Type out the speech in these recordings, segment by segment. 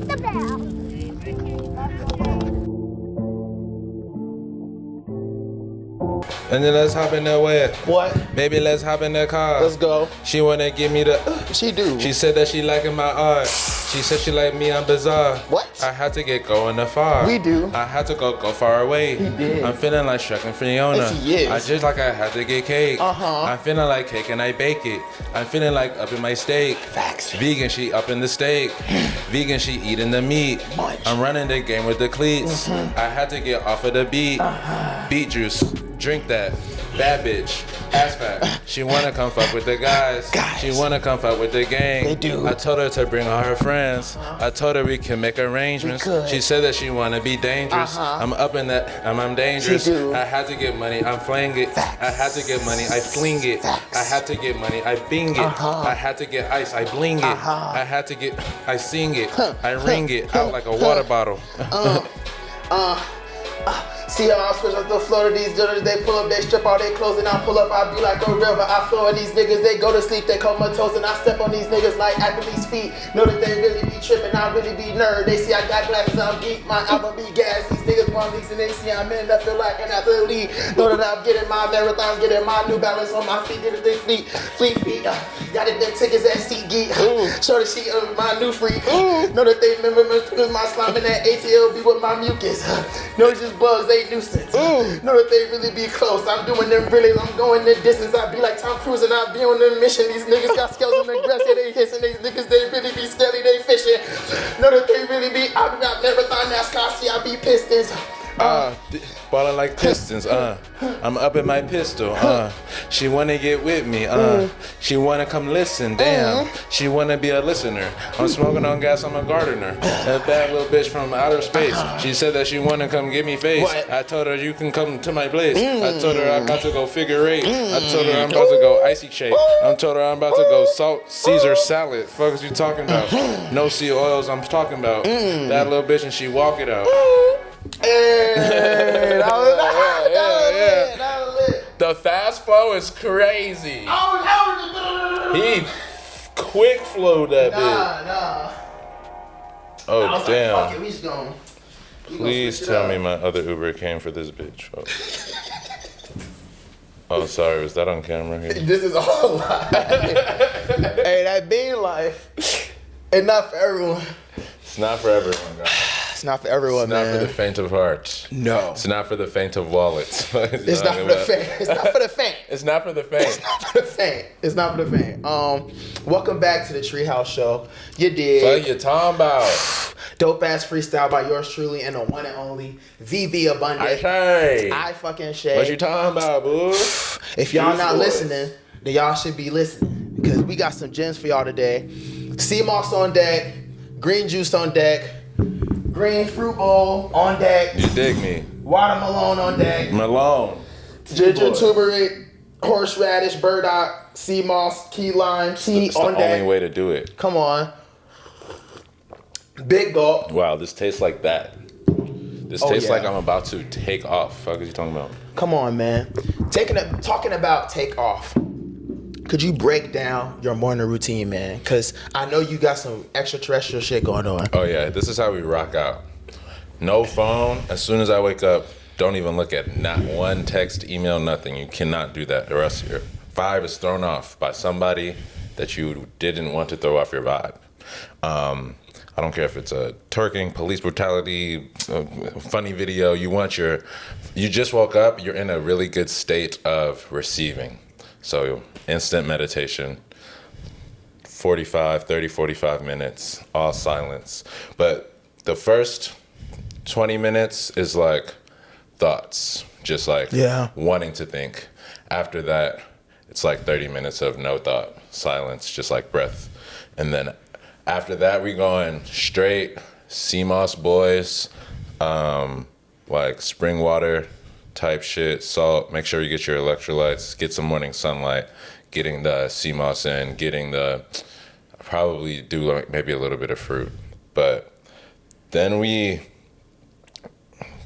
the bell. And then let's hop in that way. What? Baby, let's hop in that car. Let's go. She wanna give me the. She do. She said that she liking my art. She said she like me, I'm bizarre. What? I had to get going afar. We do. I had to go far away. He did. I'm feeling like Shrek and Fiona. Yes, he is. I just like I had to get cake. I'm feeling like cake and I bake it. I'm feeling like up in my steak. Facts. Vegan, she up in the steak. Vegan, she eating the meat. Munch. I'm running the game with the cleats. I had to get off of the beat. Beet juice, drink that. Bad bitch, ass fat. She wanna come fuck with the guys. She wanna come fuck with the gang. They do. I told her to bring all her friends. I told her we can make arrangements. We could. She said that she wanna be dangerous. I'm up in that, I'm dangerous. She do. I had to get money, I'm flaying it. Facts. I had to get money, I fling it. Facts. I had to get money, I bing it. I had to get ice, I bling it. I had to get, I sing it. I ring it out like a water bottle. See how I switch up the floor to these dudes, they pull up, they strip all their clothes and I pull up, I be like a river, I flow and these niggas, they go to sleep, they comatose and I step on these niggas like athlete's feet, know that they really be tripping, I really be nerd, they see I got glasses, I'm geek, my album be gas, these niggas want leaks and they see I'm in, I feel like an athlete, know that I'm getting my marathons, getting my New Balance on my feet, getting this fleet feet, got it, them tickets at SeatGeek, show the sheet of my new freak, know that they remember my slime in that ATL be with my mucus, know it's just bugs, they nuisance. Know that they really be close. I'm doing them really, I'm going the distance. I be like Tom Cruise and I be on the mission. These niggas got scales on the grass, yeah, they hissing. These niggas, they really be skelly, they fishing. Know that they really be, I be out marathon NASCAR, see I be Pistons. Ballin' like Pistons, I'm up in my pistol, She wanna get with me, She wanna come listen, damn. She wanna be a listener. I'm smoking on gas, I'm a gardener. That bad little bitch from outer space. She said that she wanna come give me face. What? I told her you can come to my place. I told her I'm about to go figure eight. I told her I'm about to go icy shake. I told her I'm about to go salt Caesar salad. Fuck is you talking about? No sea oils I'm talking about. That little bitch and she walk it out. Hey, that was lit. The fast flow is crazy. He quick flowed that bitch. Nah. Oh I was damn. like, fuck it, we just gonna Please switch it tell up. me my other Uber came for this bitch. Oh, sorry, was that on camera here? This is all live. Hey, that being life, it's not for everyone. It's not for everyone, guys. It's not for everyone, It's not man. for the faint of heart. No. It's not for the faint of wallets. It's not for the faint. It's not for the faint. It's not for the faint. It's not for the faint. It's not for the faint. Welcome back to the TreeHouse Show. You did. What you talking about? Dope ass freestyle by yours truly and the one and only VVAbundant. I fucking Shay. What you talking about, boo? If y'all Juice not boys. listening, then y'all should be listening because we got some gems for y'all today. Sea moss on deck, green juice on deck, green fruit bowl on deck, You dig me? watermelon on deck, Malone. ginger turmeric, horseradish, burdock, sea moss, key lime, tea It's on the deck. only way to do it. Come on. Big gulp. Wow, this tastes like that. This Oh, tastes yeah. like I'm about to take off. Fuck is you talking about? Come on, man. Talking about take off. Could you break down your morning routine, man? Because I know you got some extraterrestrial shit going on. Oh yeah, this is how we rock out. No phone. As soon as I wake up, don't even look at not one text, email, nothing. You cannot do that, or else your vibe is thrown off by somebody that you didn't want to throw off your vibe. I don't care if it's a twerking, police brutality, funny video. You just woke up. You're in a really good state of receiving. So instant meditation, 45 minutes, all silence. But the first 20 minutes is like thoughts, just like wanting to think. After that, it's like 30 minutes of no thought, silence, just like breath. And then after that, we going straight sea moss boys, like spring water type shit, salt. Make sure you get your electrolytes, get some morning sunlight, getting the sea moss in, probably do like maybe a little bit of fruit. But then we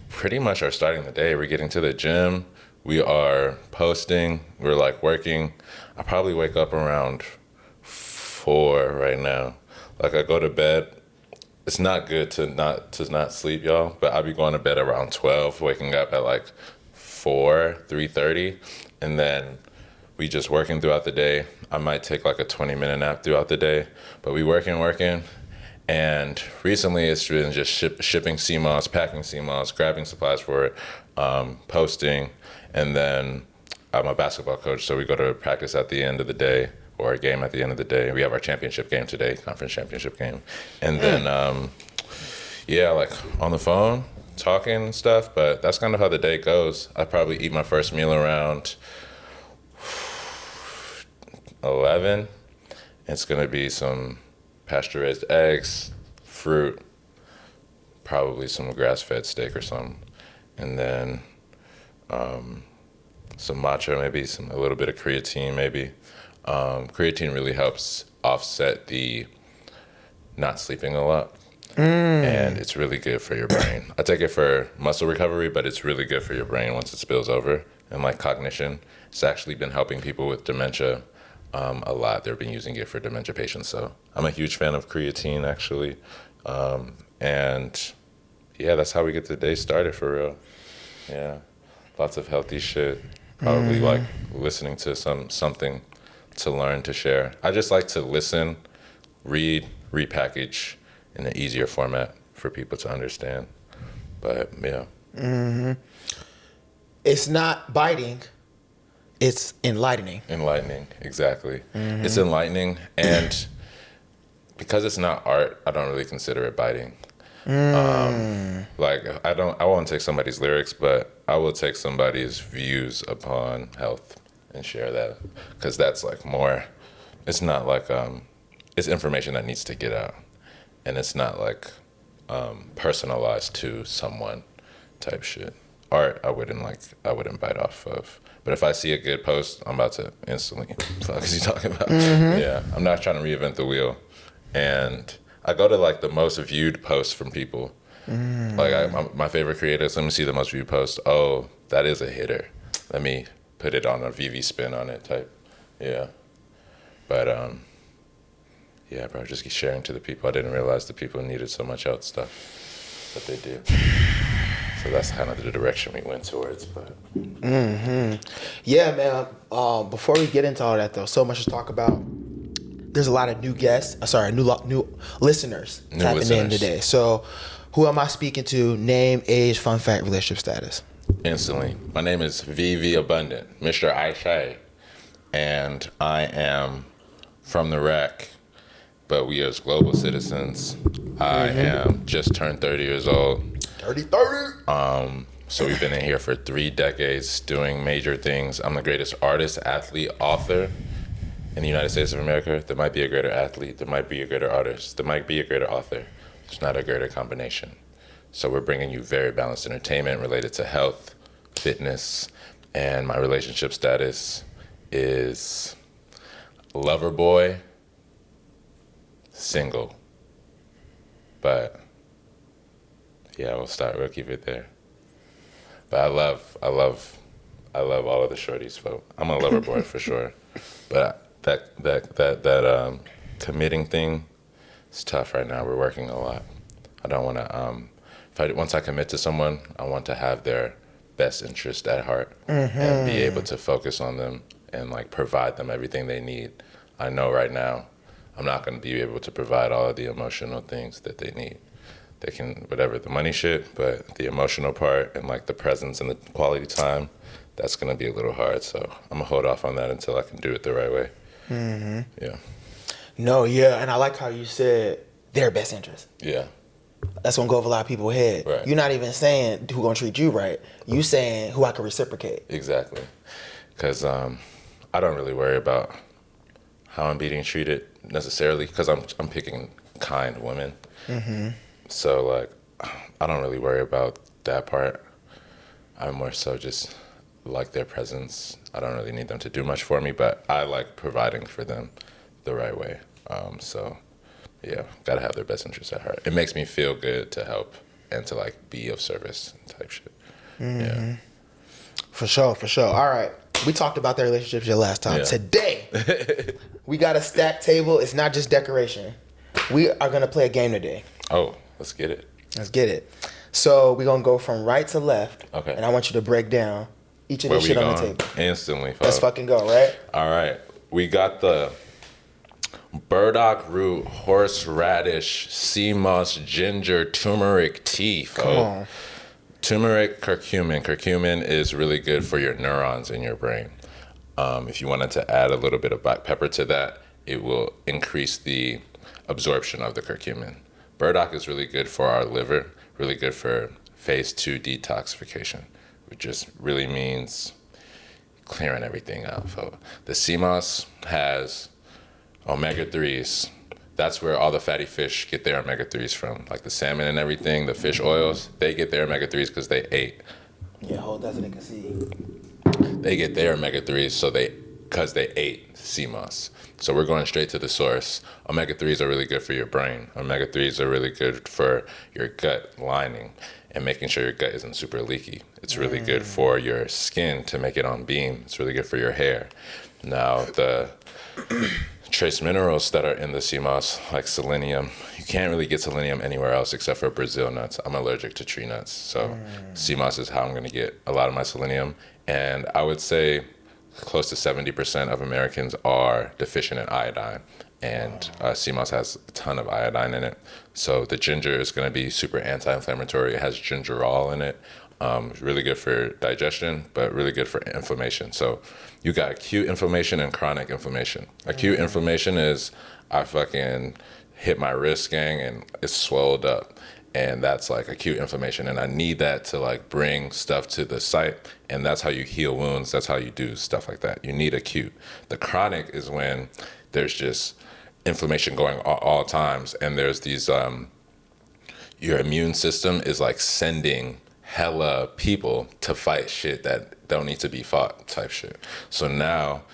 pretty much are starting the day. We're getting to the gym. We are posting. We're like working. I probably wake up around 4 right now. Like I go to bed it's not good to not sleep, y'all. But I'll be going to bed around 12, waking up at like 3:30, and then we just working throughout the day. I might take like a 20-minute nap throughout the day, but we working. And recently it's been just shipping CMOS, packing CMOS, grabbing supplies for it, posting, and then I'm a basketball coach, so we go to practice at the end of the day, or a game at the end of the day. We have our championship game today, conference championship game. And then, like on the phone, talking and stuff, but that's kind of how the day goes. I probably eat my first meal around 11. It's gonna be some pasture-raised eggs, fruit, probably some grass-fed steak or something, and then some matcha, maybe a little bit of creatine, maybe. Creatine really helps offset the not sleeping a lot, and it's really good for your brain. I take it for muscle recovery, but it's really good for your brain once it spills over, and like cognition. It's actually been helping people with dementia a lot. They've been using it for dementia patients, so I'm a huge fan of creatine, actually. And yeah, that's how we get the day started, for real. Yeah, lots of healthy shit. Probably like listening to something to learn, to share. I just like to listen, read, repackage in an easier format for people to understand. But yeah. It's not biting. It's enlightening. Enlightening, exactly. It's enlightening, and because it's not art, I don't really consider it biting. Like I won't take somebody's lyrics, but I will take somebody's views upon health and share that, because that's like more. It's not like it's information that needs to get out, and it's not like personalized to someone type shit. Art, I wouldn't bite off of. But if I see a good post, I'm about to instantly, what is he talking about? Yeah, I'm not trying to reinvent the wheel. And I go to like the most viewed posts from people. Like my favorite creators, let me see the most viewed post. Oh, that is a hitter. Let me put it on a VV spin on it type. Yeah. But yeah, bro, just keep sharing to the people. I didn't realize the people needed so much health stuff, but they do. So that's kind of the direction we went towards. But yeah, man. Before we get into all that, though, so much to talk about. There's a lot of new guests. New listeners tapping in today. So, who am I speaking to? Name, age, fun fact, relationship status. Instantly. My name is VVAbundant, Mr. Aisha, and I am from the rack. But we as global citizens. I am just turned 30 years old. 30. So we've been in here for 3 decades doing major things. I'm the greatest artist, athlete, author in the United States of America. There might be a greater athlete, there might be a greater artist, there might be a greater author. There's not a greater combination. So we're bringing you very balanced entertainment related to health, fitness, and my relationship status is lover boy, single. But yeah, we'll keep it there. But I love all of the shorties, folks. I'm a lover boy for sure. But that committing thing is tough right now. We're working a lot. I don't want to, once I commit to someone, I want to have their best interest at heart and be able to focus on them and like provide them everything they need. I know right now I'm not going to be able to provide all of the emotional things that they need. They can, whatever, the money shit, but the emotional part and like the presence and the quality time, that's going to be a little hard. So I'm going to hold off on that until I can do it the right way. Yeah. No, yeah. And I like how you said their best interest. Yeah. That's going to go over a lot of people's head. Right. You're not even saying who going to treat you right. You saying who I can reciprocate. Exactly. Because I don't really worry about how I'm being treated necessarily, because I'm picking kind women. So like, I don't really worry about that part. I'm more so just like their presence. I don't really need them to do much for me, but I like providing for them the right way. So yeah, gotta have their best interests at heart. It makes me feel good to help and to like be of service type shit. Yeah. For sure. All right. We talked about their relationships your last time. Yeah. Today, we got a stack table. It's not just decoration. We are going to play a game today. Oh, let's get it. Let's get it. So we're gonna go from right to left. Okay. And I want you to break down each of this shit on the table. Instantly, folks. Let's fucking go, right? All right. We got the burdock root, horseradish, sea moss, ginger, turmeric tea, folks. Come on. Turmeric, curcumin. Curcumin is really good for your neurons in your brain. If you wanted to add a little bit of black pepper to that, it will increase the absorption of the curcumin. Burdock is really good for our liver, really good for phase 2 detoxification, which just really means clearing everything out. So the sea moss has omega-3s. That's where all the fatty fish get their omega-3s from. Like the salmon and everything, the fish oils, they get their omega-3s because they ate. Yeah, hold that so they can see. They get their omega-3s because they ate sea moss. So we're going straight to the source. Omega-3s are really good for your brain. Omega-3s are really good for your gut lining and making sure your gut isn't super leaky. It's really good for your skin to make it on beam. It's really good for your hair. Now, the trace minerals that are in the sea moss, like selenium, you can't really get selenium anywhere else except for Brazil nuts. I'm allergic to tree nuts. So sea moss is how I'm going to get a lot of my selenium. And I would say close to 70% of Americans are deficient in iodine. And sea moss has a ton of iodine in it. So the ginger is going to be super anti-inflammatory. It has gingerol in it. Really good for digestion, but really good for inflammation. So you got acute inflammation and chronic inflammation. Acute inflammation is I fucking hit my wrist, gang, and it's swelled up. And that's like acute inflammation. And I need that to like bring stuff to the site. And that's how you heal wounds. That's how you do stuff like that. You need acute. The chronic is when there's just inflammation going all times. And there's these, your immune system is like sending hella people to fight shit that don't need to be fought type shit. So now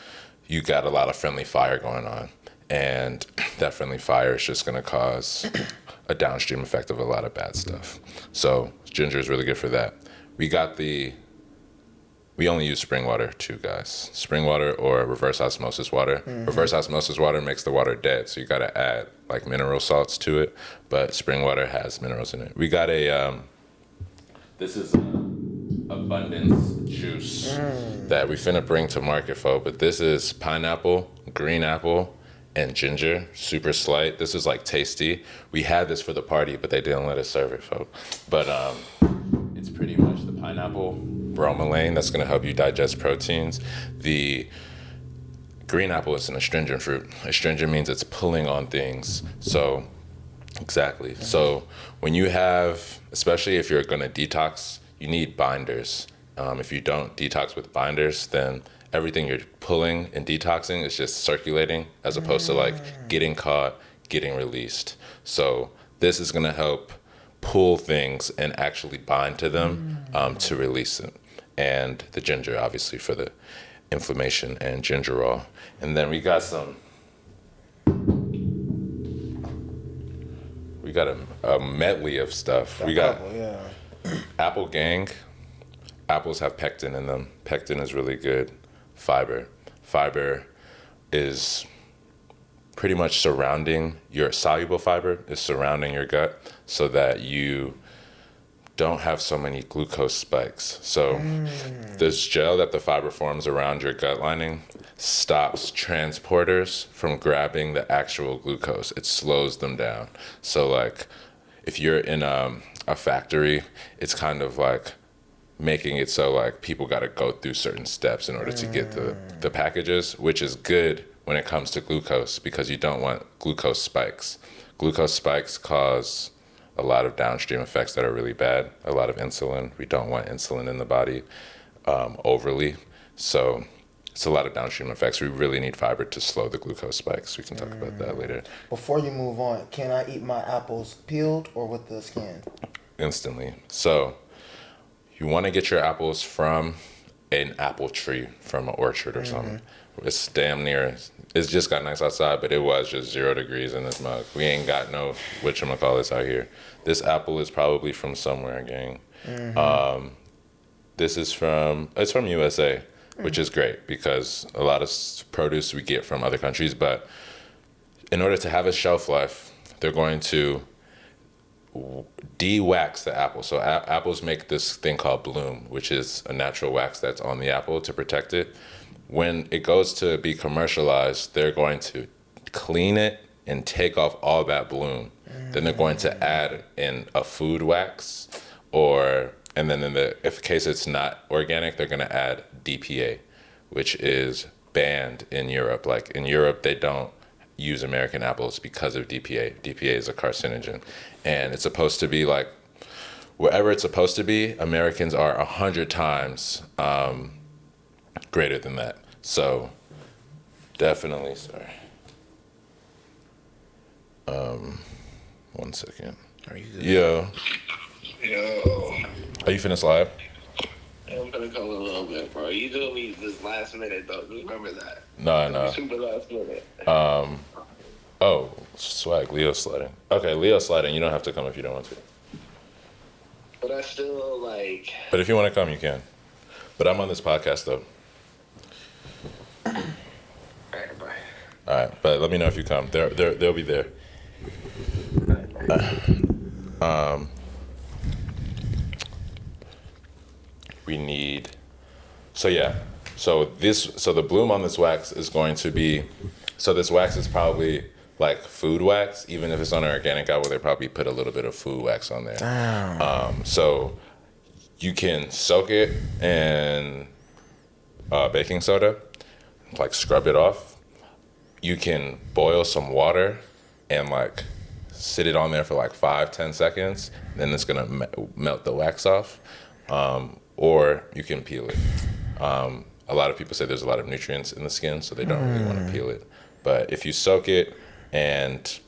you got a lot of friendly fire going on. And that friendly fire is just going to cause a downstream effect of a lot of bad stuff. So ginger is really good for that. We only use spring water too, guys. Spring water or reverse osmosis water. Reverse osmosis water makes the water dead, so you gotta add like mineral salts to it, but spring water has minerals in it. We got this is abundance juice that we finna bring to market, folks, but this is pineapple, green apple, and ginger, super slight. This is like tasty. We had this for the party, but they didn't let us serve it, folks. But it's pretty much the pineapple bromelain that's gonna help you digest proteins. The green apple is an astringent fruit. Astringent means it's pulling on things. So, exactly. So when you have, especially if you're gonna detox, you need binders. If you don't detox with binders, then everything you're pulling and detoxing is just circulating as opposed to like getting caught, getting released. So this is gonna help pull things and actually bind to them to release it. And the ginger, obviously, for the inflammation and gingerol. And then we got a medley of stuff. We got apple gang. Apples have pectin in them. Pectin is really good. Fiber is pretty much surrounding your soluble fiber is surrounding your gut so that you don't have so many glucose spikes. So this gel that the fiber forms around your gut lining stops transporters from grabbing the actual glucose. It slows them down. So like if you're in a factory, it's kind of like making it so like people got to go through certain steps in order to get the packages, which is good when it comes to glucose because you don't want glucose spikes. Glucose spikes cause a lot of downstream effects that are really bad. A lot of insulin. We don't want insulin in the body overly. So it's a lot of downstream effects. We really need fiber to slow the glucose spikes. We can talk about that later. Before you move on, can I eat my apples peeled or with the skin? Instantly. So you want to get your apples from an apple tree, from an orchard or something. It's damn near, it's just got nice outside, but it was just 0 degrees in this mug. We ain't got no whatchamacallits out here. This apple is probably from somewhere, gang. This is it's from USA, which is great because a lot of produce we get from other countries, but in order to have a shelf life, they're going to de-wax the apple. So apples make this thing called bloom, which is a natural wax that's on the apple to protect it. When it goes to be commercialized, they're going to clean it and take off all that bloom. Then they're going to add in a food wax, and then in the case it's not organic, they're going to add DPA, which is banned in Europe. Like in Europe, they don't use American apples because of DPA. DPA is a carcinogen, and it's supposed to be like wherever it's supposed to be. Americans are 100 times greater than that. So definitely, sorry. 1 second. Are you good? Yo. Yo. Are you finished live? I'm gonna come a little bit, bro. You doing me this last minute, though. You remember that? No, I know. Super last minute. Oh, swag. Leo's sliding. Okay, Leo's sliding. You don't have to come if you don't want to. But I still, like... But if you want to come, you can. But I'm on this podcast, though. Alright, bye. All right, but let me know if you come. They'll be there. We need. So yeah. So the bloom on this wax is going to be. So this wax is probably like food wax. Even if it's on an organic apple, they probably put a little bit of food wax on there. So you can soak it in baking soda, like scrub it off. You can boil some water and like sit it on there for like 5-10 seconds. Then it's gonna melt the wax off. Or you can peel it. A lot of people say there's a lot of nutrients in the skin, so they don't really want to peel it. But if you soak it and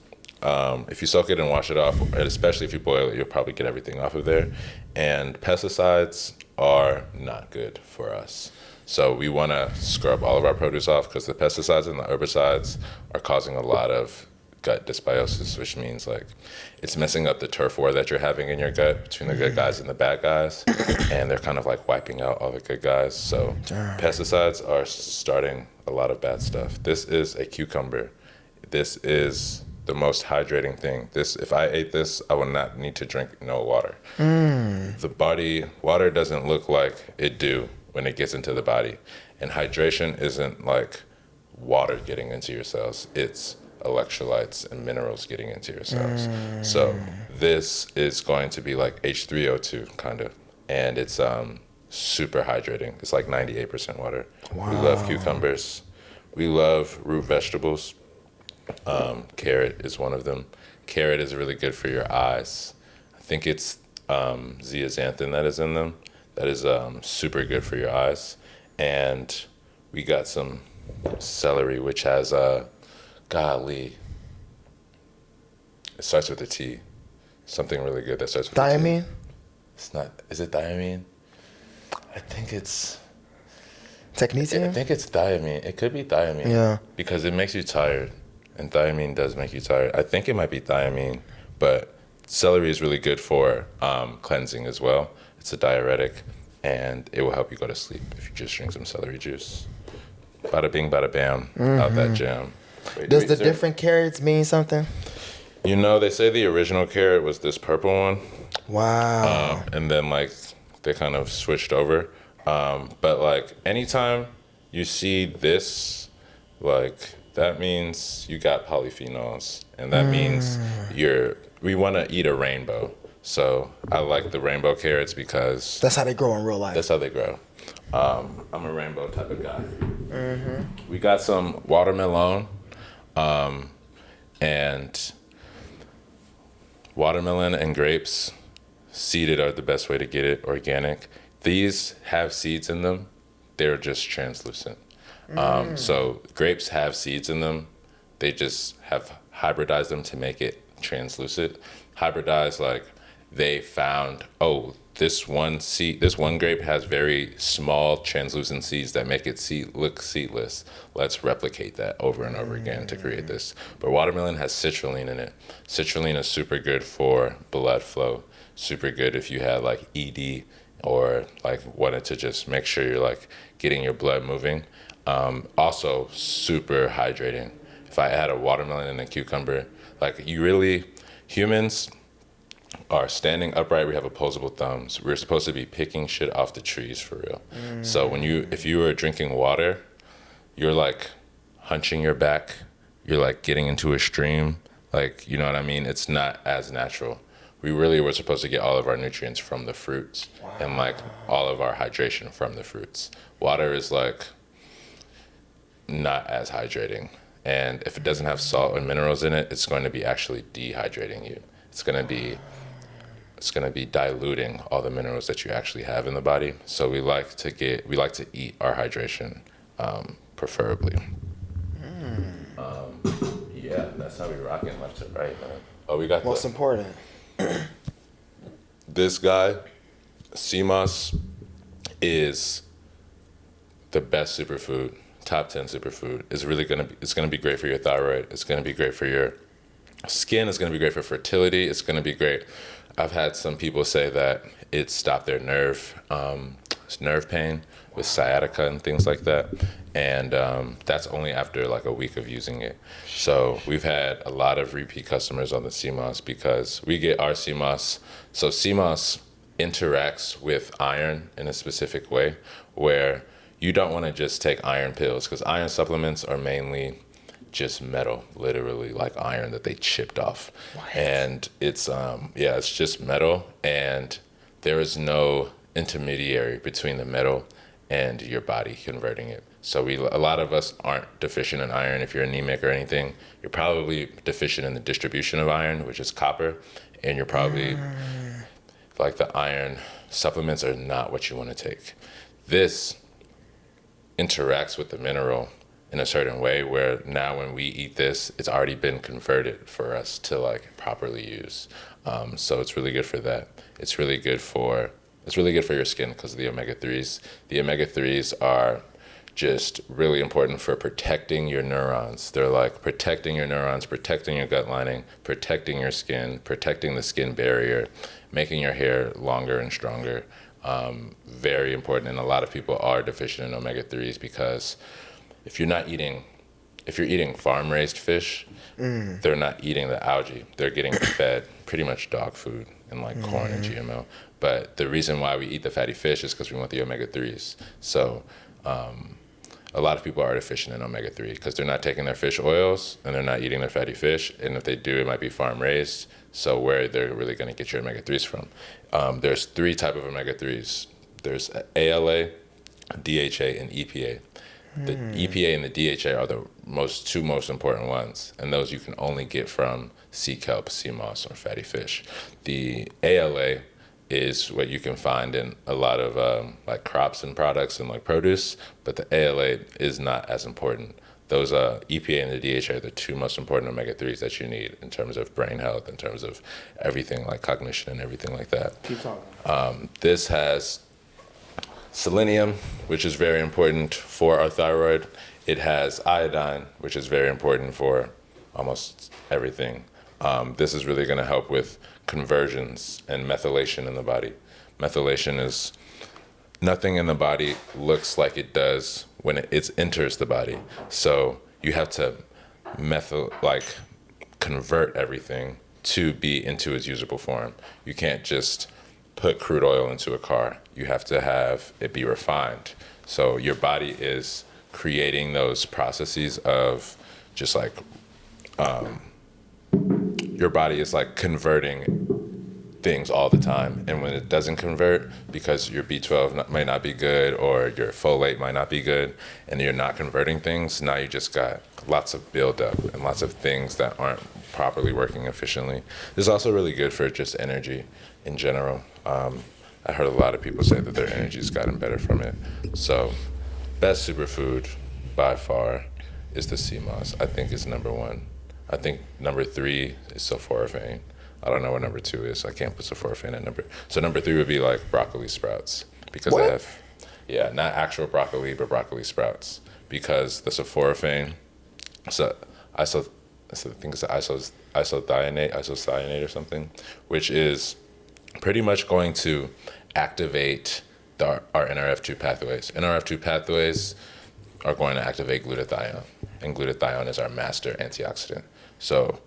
wash it off, and especially if you boil it, you'll probably get everything off of there. And pesticides are not good for us. So we want to scrub all of our produce off because the pesticides and the herbicides are causing a lot of gut dysbiosis, which means like it's messing up the turf war that you're having in your gut between the good guys and the bad guys, and they're kind of like wiping out all the good guys. So pesticides are starting a lot of bad stuff. This is a cucumber. This is the most hydrating thing. If I ate this, I would not need to drink no water. Water doesn't look like it do when it gets into the body. And hydration isn't like water getting into your cells. It's electrolytes and minerals getting into your cells. So this is going to be like H3O2 kind of, and it's super hydrating. It's like 98% water. Wow. We love cucumbers. We love root vegetables. Carrot is one of them. Carrot is really good for your eyes. I think it's zeaxanthin that is in them. That is super good for your eyes. And we got some celery, which has golly, it starts with a T. Something really good that starts with thiamine? A T. It's not. Is it thiamine? I think it's. Technetium? I think it's thiamine. It could be thiamine. Yeah. Because it makes you tired, and thiamine does make you tired. I think it might be thiamine, but celery is really good for cleansing as well. It's a diuretic, and it will help you go to sleep if you just drink some celery juice. Bada bing, bada bam, out that jam. Does the different carrots mean something? You know, they say the original carrot was this purple one. Wow. And then, like, they kind of switched over. But, like, anytime you see this, like, that means you got polyphenols. And that means we want to eat a rainbow. So I like the rainbow carrots because... That's how they grow in real life. That's how they grow. I'm a rainbow type of guy. We got some watermelon. And watermelon and grapes, seeded are the best way to get it organic. These have seeds in them. They're just translucent. So grapes have seeds in them. They just have hybridized them to make it translucent. Hybridized, like they found, this one grape has very small translucent seeds that make it look seedless. Let's replicate that over and over again to create this. But watermelon has citrulline in it. Citrulline is super good for blood flow. Super good if you had like ED or like wanted to just make sure you're like getting your blood moving. Also super hydrating. If I had a watermelon and a cucumber, like humans, are standing upright. We have opposable thumbs. We're supposed to be picking shit off the trees for real. So if you were drinking water, you're like hunching your back. You're like getting into a stream. Like, you know what I mean? It's not as natural. We really were supposed to get all of our nutrients from the fruits and like all of our hydration from the fruits. Water is like not as hydrating. And if it doesn't have salt and minerals in it, it's going to be actually dehydrating you. It's going to be diluting all the minerals that you actually have in the body. So we like to eat our hydration, preferably. Yeah, that's how we rocking left to right, man. Oh, we got Most important. This guy, CMOS, is the best superfood. Top 10 superfood. It's gonna be great for your thyroid. It's gonna be great for your skin. It's gonna be great for fertility. It's gonna be great. I've had some people say that it stopped their nerve pain with sciatica and things like that. And that's only after like a week of using it. So we've had a lot of repeat customers on the CMOS because we get our CMOS. So CMOS interacts with iron in a specific way where you don't want to just take iron pills because iron supplements are mainly just metal, literally like iron that they chipped off. What? And it's it's just metal, and there is no intermediary between the metal and your body converting it. So a lot of us aren't deficient in iron. If you're anemic or anything, you're probably deficient in the distribution of iron, which is copper, and you're probably like the iron supplements are not what you want to take. This interacts with the mineral in a certain way where now when we eat this, it's already been converted for us to like properly use. So it's really good for that. It's really good for your skin because of the omega-3s. The omega-3s are just really important for protecting your neurons. They're like protecting your neurons, protecting your gut lining, protecting your skin, protecting the skin barrier, making your hair longer and stronger. Very important, and a lot of people are deficient in omega-3s because if you're eating farm-raised fish, they're not eating the algae. They're getting fed pretty much dog food and like corn and GMO. But the reason why we eat the fatty fish is because we want the omega-3s. So a lot of people are deficient in omega-3 because they're not taking their fish oils and they're not eating their fatty fish. And if they do, it might be farm-raised. So where they're really going to get your omega-3s from. There's 3 types of omega-3s. There's ALA, DHA, and EPA. The EPA and the DHA are the two most important ones, and those you can only get from sea kelp, sea moss, or fatty fish. The ALA is what you can find in a lot of like crops and products and like produce, but the ALA is not as important. Those EPA and the DHA are the 2 most important omega-3s that you need in terms of brain health, in terms of everything like cognition and everything like that. Keep talking. This has selenium, which is very important for our thyroid. It has iodine, which is very important for almost everything. This is really going to help with conversions and methylation in the body. Methylation is nothing in the body looks like it does when it enters the body. So you have to convert everything to be into its usable form. You can't just put crude oil into a car. You have to have it be refined. So your body is creating those processes of just like, your body is like converting things all the time. And when it doesn't convert, because your B12 might not be good or your folate might not be good, and you're not converting things, now you just got lots of buildup and lots of things that aren't properly working efficiently. This is also really good for just energy in general. I heard a lot of people say that their energy's gotten better from it. So best superfood by far is the CMOS. I think it's number 1. I think number 3 is sulforaphane. I don't know what number 2 is. I can't put sulforaphane at number. So number 3 would be like broccoli sprouts because they have, not actual broccoli, but broccoli sprouts because the sulforaphane. So I think it's isocyanate or something, which is pretty much going to activate our NRF2 pathways. NRF2 pathways are going to activate glutathione, and glutathione is our master antioxidant. So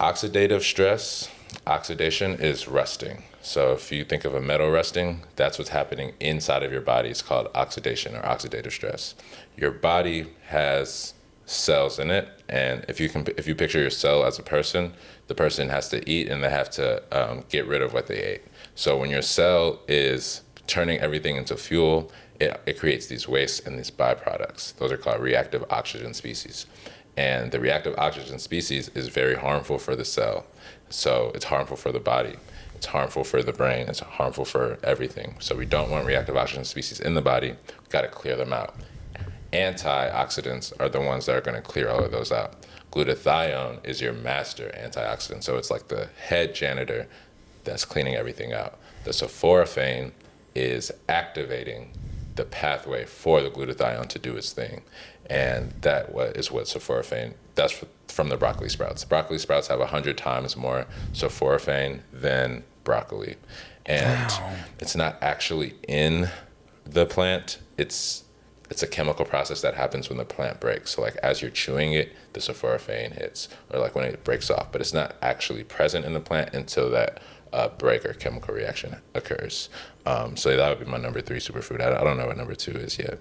Oxidative stress, oxidation is rusting. So if you think of a metal rusting, that's what's happening inside of your body. It's called oxidation or oxidative stress. Your body has cells in it, and if you picture your cell as a person, the person has to eat and they have to get rid of what they ate. So when your cell is turning everything into fuel, it creates these wastes and these byproducts. Those are called reactive oxygen species. And the reactive oxygen species is very harmful for the cell. So it's harmful for the body. It's harmful for the brain. It's harmful for everything. So we don't want reactive oxygen species in the body. We've got to clear them out. Antioxidants are the ones that are going to clear all of those out. Glutathione is your master antioxidant. So it's like the head janitor that's cleaning everything out. The sulforaphane is activating the pathway for the glutathione to do its thing. And that is what sulforaphane, that's from the broccoli sprouts. Broccoli sprouts have 100 times more sulforaphane than broccoli. And it's not actually in the plant. It's a chemical process that happens when the plant breaks. So like as you're chewing it, the sulforaphane hits, or like when it breaks off, but it's not actually present in the plant until that break or chemical reaction occurs. So that would be my number 3 superfood. I don't know what number 2 is yet,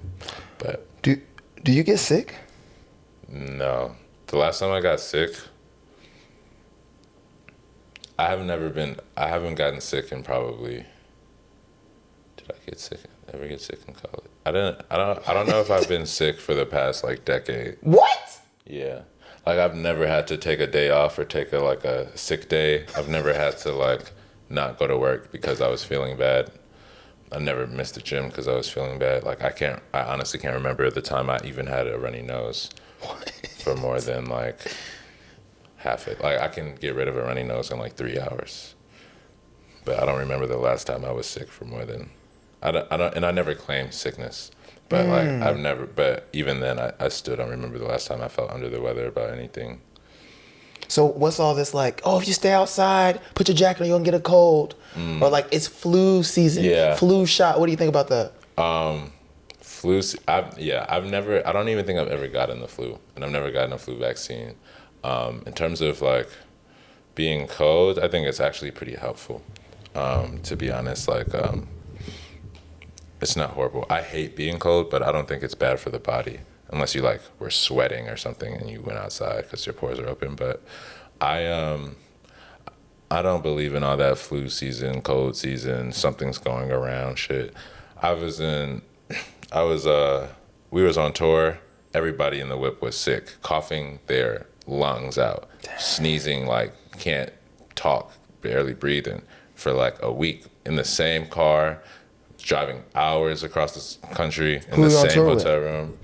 but. Do you get sick? No. The last time I got sick, I haven't gotten sick in probably, did I ever get sick in college? I don't know if I've been sick for the past like decade. What? Yeah. Like I've never had to take a day off or take a sick day. I've never had to like not go to work because I was feeling bad. I never missed the gym because I was feeling bad. Like I honestly can't remember the time I even had a runny nose for more than like half it. Like I can get rid of a runny nose in like 3 hours, but I don't remember the last time I was sick for more than, I don't, and I never claimed sickness, but but even then I still don't remember the last time I felt under the weather about anything. So what's all this like, if you stay outside, put your jacket on, you don't get a cold. Or like it's flu season, flu shot. What do you think about that? I don't even think I've ever gotten the flu, and I've never gotten a flu vaccine. In terms of like being cold, I think it's actually pretty helpful, to be honest. Like, it's not horrible. I hate being cold, but I don't think it's bad for the body. Unless you like were sweating or something and you went outside because your pores are open. But I don't believe in all that flu season, cold season, something's going around shit. We was on tour. Everybody in the whip was sick, coughing their lungs out, sneezing like can't talk, barely breathing for like a week in the same car, driving hours across the country in the same hotel room.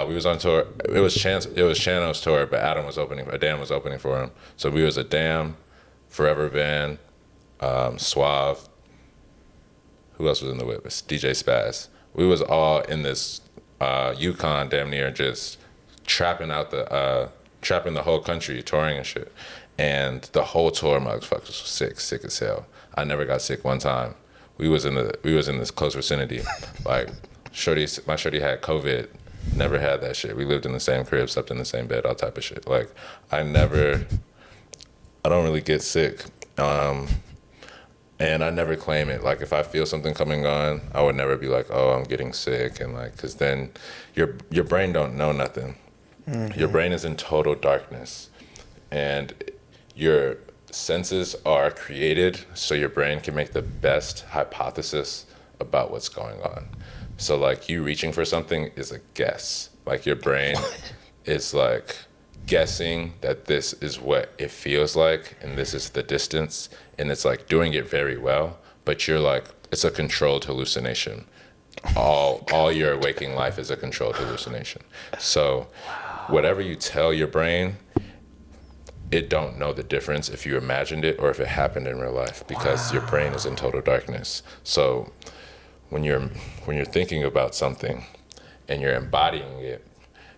We was on tour. It was Chano's tour, but Adam was opening for him. So we was Adam, Forever Band, Suave. Who else was in the whip? It's DJ Spaz. We was all in this Yukon, damn near just trapping the whole country, touring and shit. And the whole tour, motherfuckers was sick as hell. I never got sick one time. We was in this close vicinity. Like my shorty had COVID. Never had that shit. We lived in the same crib, slept in the same bed, all type of shit. Like I don't really get sick. And I never claim it. Like if I feel something coming on, I would never be like, I'm getting sick, and like, cause then your brain don't know nothing. Mm-hmm. Your brain is in total darkness, and your senses are created so your brain can make the best hypothesis about what's going on. So like you reaching for something is a guess. Like your brain is like guessing that this is what it feels like and this is the distance, and it's like doing it very well, but you're like, it's a controlled hallucination. All your waking life is a controlled hallucination. So whatever you tell your brain, it don't know the difference if you imagined it or if it happened in real life, because your brain is in total darkness. So when you're thinking about something and you're embodying it,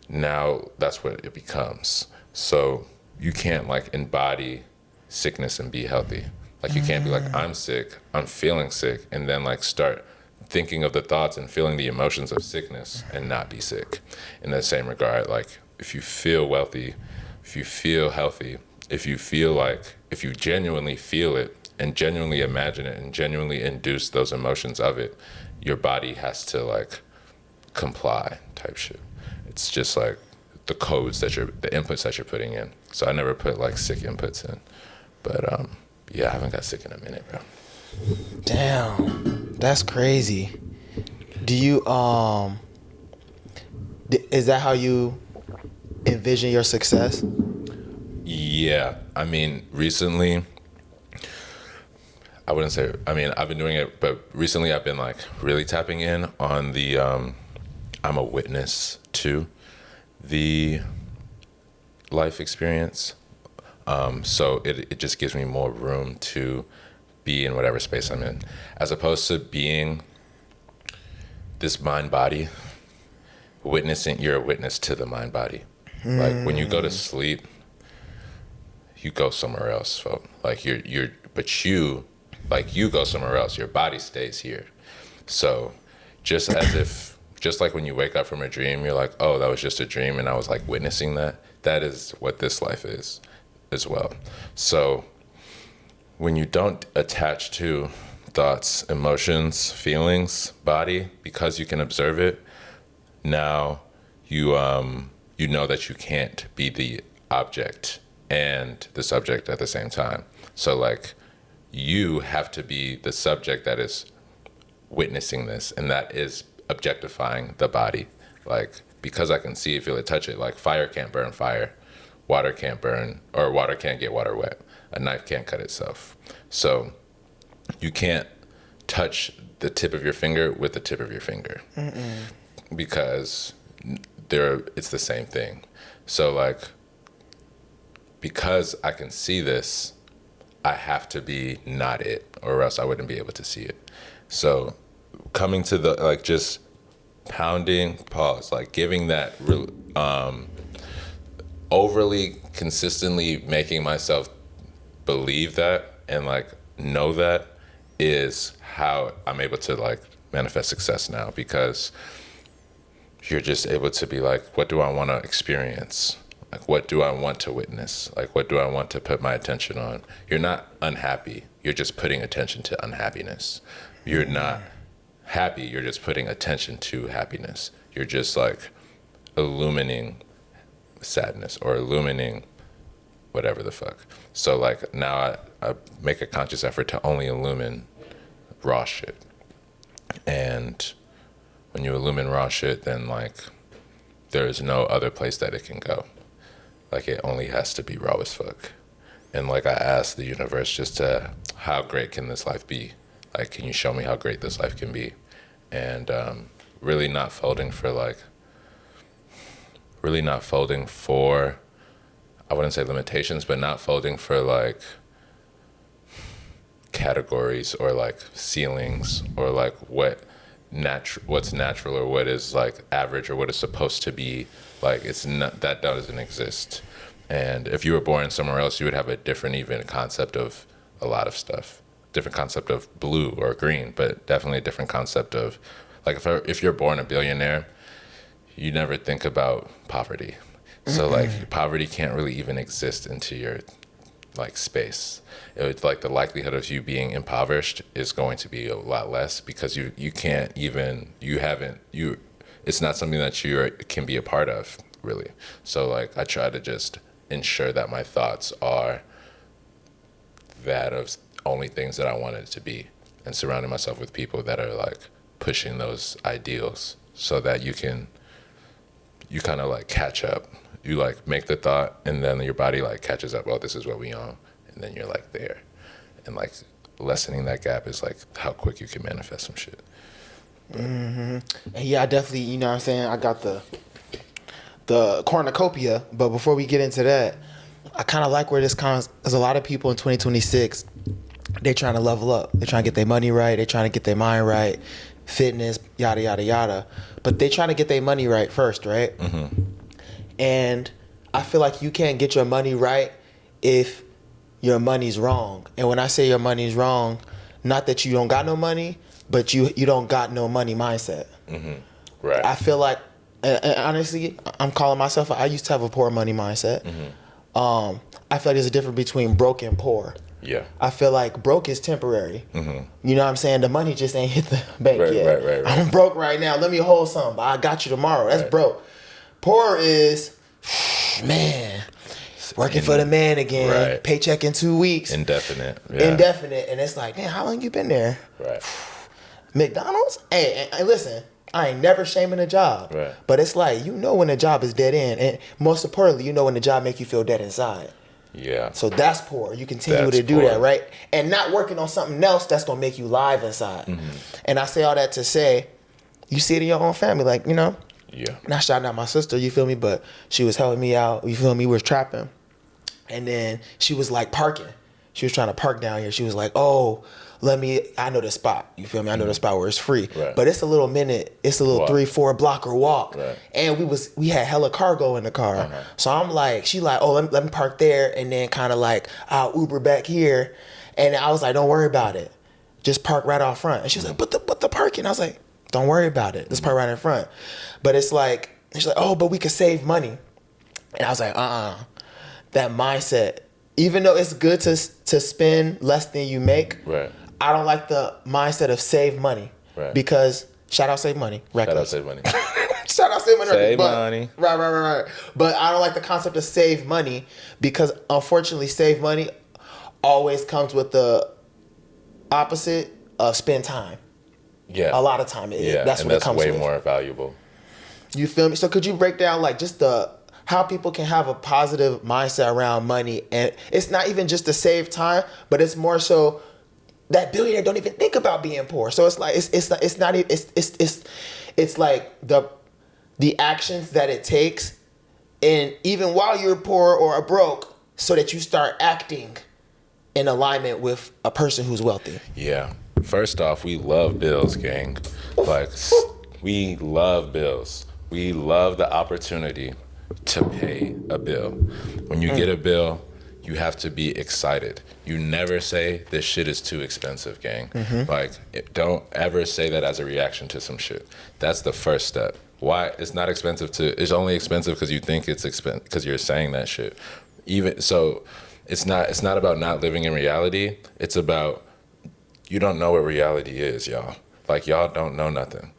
now that's what it becomes. So you can't like embody sickness and be healthy. Like you can't be like, I'm sick, I'm feeling sick, and then like start thinking of the thoughts and feeling the emotions of sickness and not be sick. In the same regard, like if you feel wealthy, if you feel healthy, if you genuinely feel it and genuinely imagine it and genuinely induce those emotions of it, your body has to like comply type shit. It's just like the codes the inputs that you're putting in. So I never put like sick inputs in, but yeah, I haven't got sick in a minute, bro. Damn, that's crazy. Do you is that how you envision your success? Yeah, I mean, recently, I've been doing it, but recently I've been like really tapping in on the I'm a witness to the life experience. So it just gives me more room to be in whatever space I'm in, as opposed to being this mind body. You're a witness to the mind body. Like when you go to sleep, you go somewhere else. Like you go somewhere else. Your body stays here. So just like when you wake up from a dream, you're like, oh, that was just a dream, and I was like witnessing that. That is what this life is as well. So when you don't attach to thoughts, emotions, feelings, body, because you can observe it, now you know that you can't be the object and the subject at the same time. So like you have to be the subject that is witnessing this, and that is objectifying the body. Like, because I can see it, feel it, touch it. Like fire can't burn fire, water can't get water wet, a knife can't cut itself. So you can't touch the tip of your finger with the tip of your finger. Because it's the same thing. So like, because I can see this, I have to be not it, or else I wouldn't be able to see it. So coming to the, like, just pounding pause, like giving that overly consistently making myself believe that and like know that is how I'm able to like manifest success now, because you're just able to be like, what do I want to experience? Like, what do I want to witness? Like, what do I want to put my attention on? You're not unhappy. You're just putting attention to unhappiness. You're not happy. You're just putting attention to happiness. You're just like illumining sadness or illumining whatever the fuck. So like now I make a conscious effort to only illumine raw shit. And when you illumine raw shit, then like there is no other place that it can go. Like it only has to be raw as fuck. And like I asked the universe just to, how great can this life be? Like, can you show me how great this life can be? And really not folding for, I wouldn't say limitations, but not folding for like categories or like ceilings or like what's natural or what is like average or what is supposed to be. Like, it's not, that doesn't exist. And if you were born somewhere else, you would have a different even concept of a lot of stuff. Different concept of blue or green, but definitely a different concept of, like, if you're born a billionaire, you never think about poverty. So like poverty can't really even exist into your like space. It's like the likelihood of you being impoverished is going to be a lot less, because it's not something that you can be a part of, really. So like I try to just ensure that my thoughts are that of only things that I want it to be, and surrounding myself with people that are like pushing those ideals, so that you kind of like catch up. You like make the thought, and then your body like catches up. Oh, this is what we on, and then you're like there, and like lessening that gap is like how quick you can manifest some shit. And yeah, I definitely, you know what I'm saying, I got the cornucopia, but before we get into that, I kind of like where this comes, because a lot of people in 2026, they're trying to level up. They're trying to get their money right. They're trying to get their mind right, fitness, yada, yada, yada. But they're trying to get their money right first, right? And I feel like you can't get your money right if your money's wrong. And when I say your money's wrong, not that you don't got no money, but you don't got no money mindset. Right. I feel like, and honestly, I'm calling myself, I used to have a poor money mindset. I feel like there's a difference between broke and poor. Yeah. I feel like broke is temporary. Mm-hmm. You know what I'm saying? The money just ain't hit the bank yet. Right. I'm broke right now. Let me hold some, but I got you tomorrow. That's broke. Poor is, man, working for the man again. Right. Paycheck in 2 weeks. Indefinite. Yeah. Indefinite. And it's like, man, how long you been there? Right. McDonald's? Hey, listen, I ain't never shaming a job. Right. But it's like, you know when a job is dead end. And most importantly, you know when the job make you feel dead inside. Yeah. So that's poor. You continue to do that, right? And not working on something else that's going to make you live inside. Mm-hmm. And I say all that to say, you see it in your own family, like, you know? Yeah. Not shouting out my sister, you feel me? But she was helping me out, you feel me? We was trapping. And then she was like parking. She was trying to park down here. She was like, oh, I know the spot. You feel me? I know the spot where it's free. Right. But it's a little 3-4 blocker walk. Right. And we had hella cargo in the car. Uh-huh. So I'm like, she like, oh, let me park there. And then kind of like, I'll Uber back here. And I was like, don't worry about it. Just park right out front. And she was like, but the parking. I was like, don't worry about it. Just park right in front. But it's like, she's like, oh, but we could save money. And I was like, that mindset, even though it's good to spend less than you make, right. I don't like the mindset of save money. Right. Because shout out save money. Reckless. Shout out save money. Shout out save money. Save money. Right. But I don't like the concept of save money because unfortunately save money always comes with the opposite of spend time. Yeah. A lot of time. That's what it comes with. That's way more valuable. You feel me? So could you break down like just how people can have a positive mindset around money? And it's not even just to save time, but it's more so that billionaire don't even think about being poor. So it's like it's like the actions that it takes, and even while you're poor or broke, so that you start acting in alignment with a person who's wealthy. Yeah. First off, we love bills, gang. Like, we love bills. We love the opportunity to pay a bill. When you get a bill, you have to be excited. You never say this shit is too expensive, gang. Mm-hmm. Like, don't ever say that as a reaction to some shit. That's the first step. Why? It's not expensive it's only expensive because you think it's expensive because you're saying that shit. Even so, it's not about not living in reality. It's about you don't know what reality is, y'all. Like, y'all don't know nothing.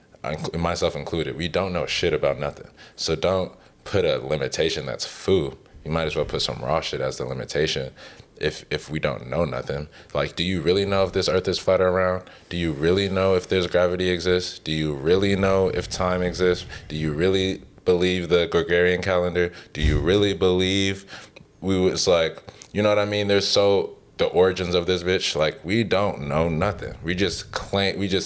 Myself included. We don't know shit about nothing. So don't put a limitation that's foo. You might as well put some raw shit as the limitation if we don't know nothing. Like, do you really know if this earth is flat or round? Do you really know if there's gravity exists? Do you really know if time exists? Do you really believe the Gregorian calendar? Do you really believe it's like, you know what I mean? The origins of this bitch, like, we don't know nothing. We just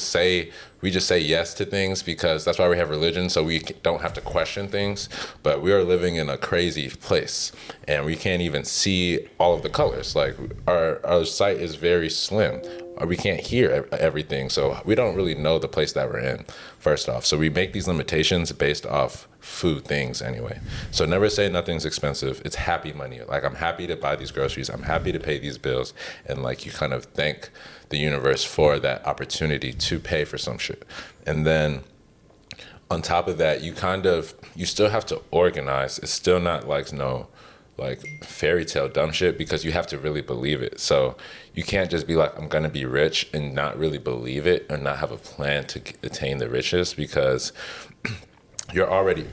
say yes to things because that's why we have religion, so we don't have to question things. But we are living in a crazy place, and we can't even see all of the colors. Like, our sight is very slim. We can't hear everything, so we don't really know the place that we're in, first off. So we make these limitations based off food things anyway. So never say nothing's expensive. It's happy money. Like, I'm happy to buy these groceries. I'm happy to pay these bills. And, like, you kind of thank the universe for that opportunity to pay for some shit. And then on top of that, you still have to organize. It's still not like fairy tale dumb shit because you have to really believe it. So you can't just be like, I'm gonna be rich and not really believe it and not have a plan to attain the riches because you're already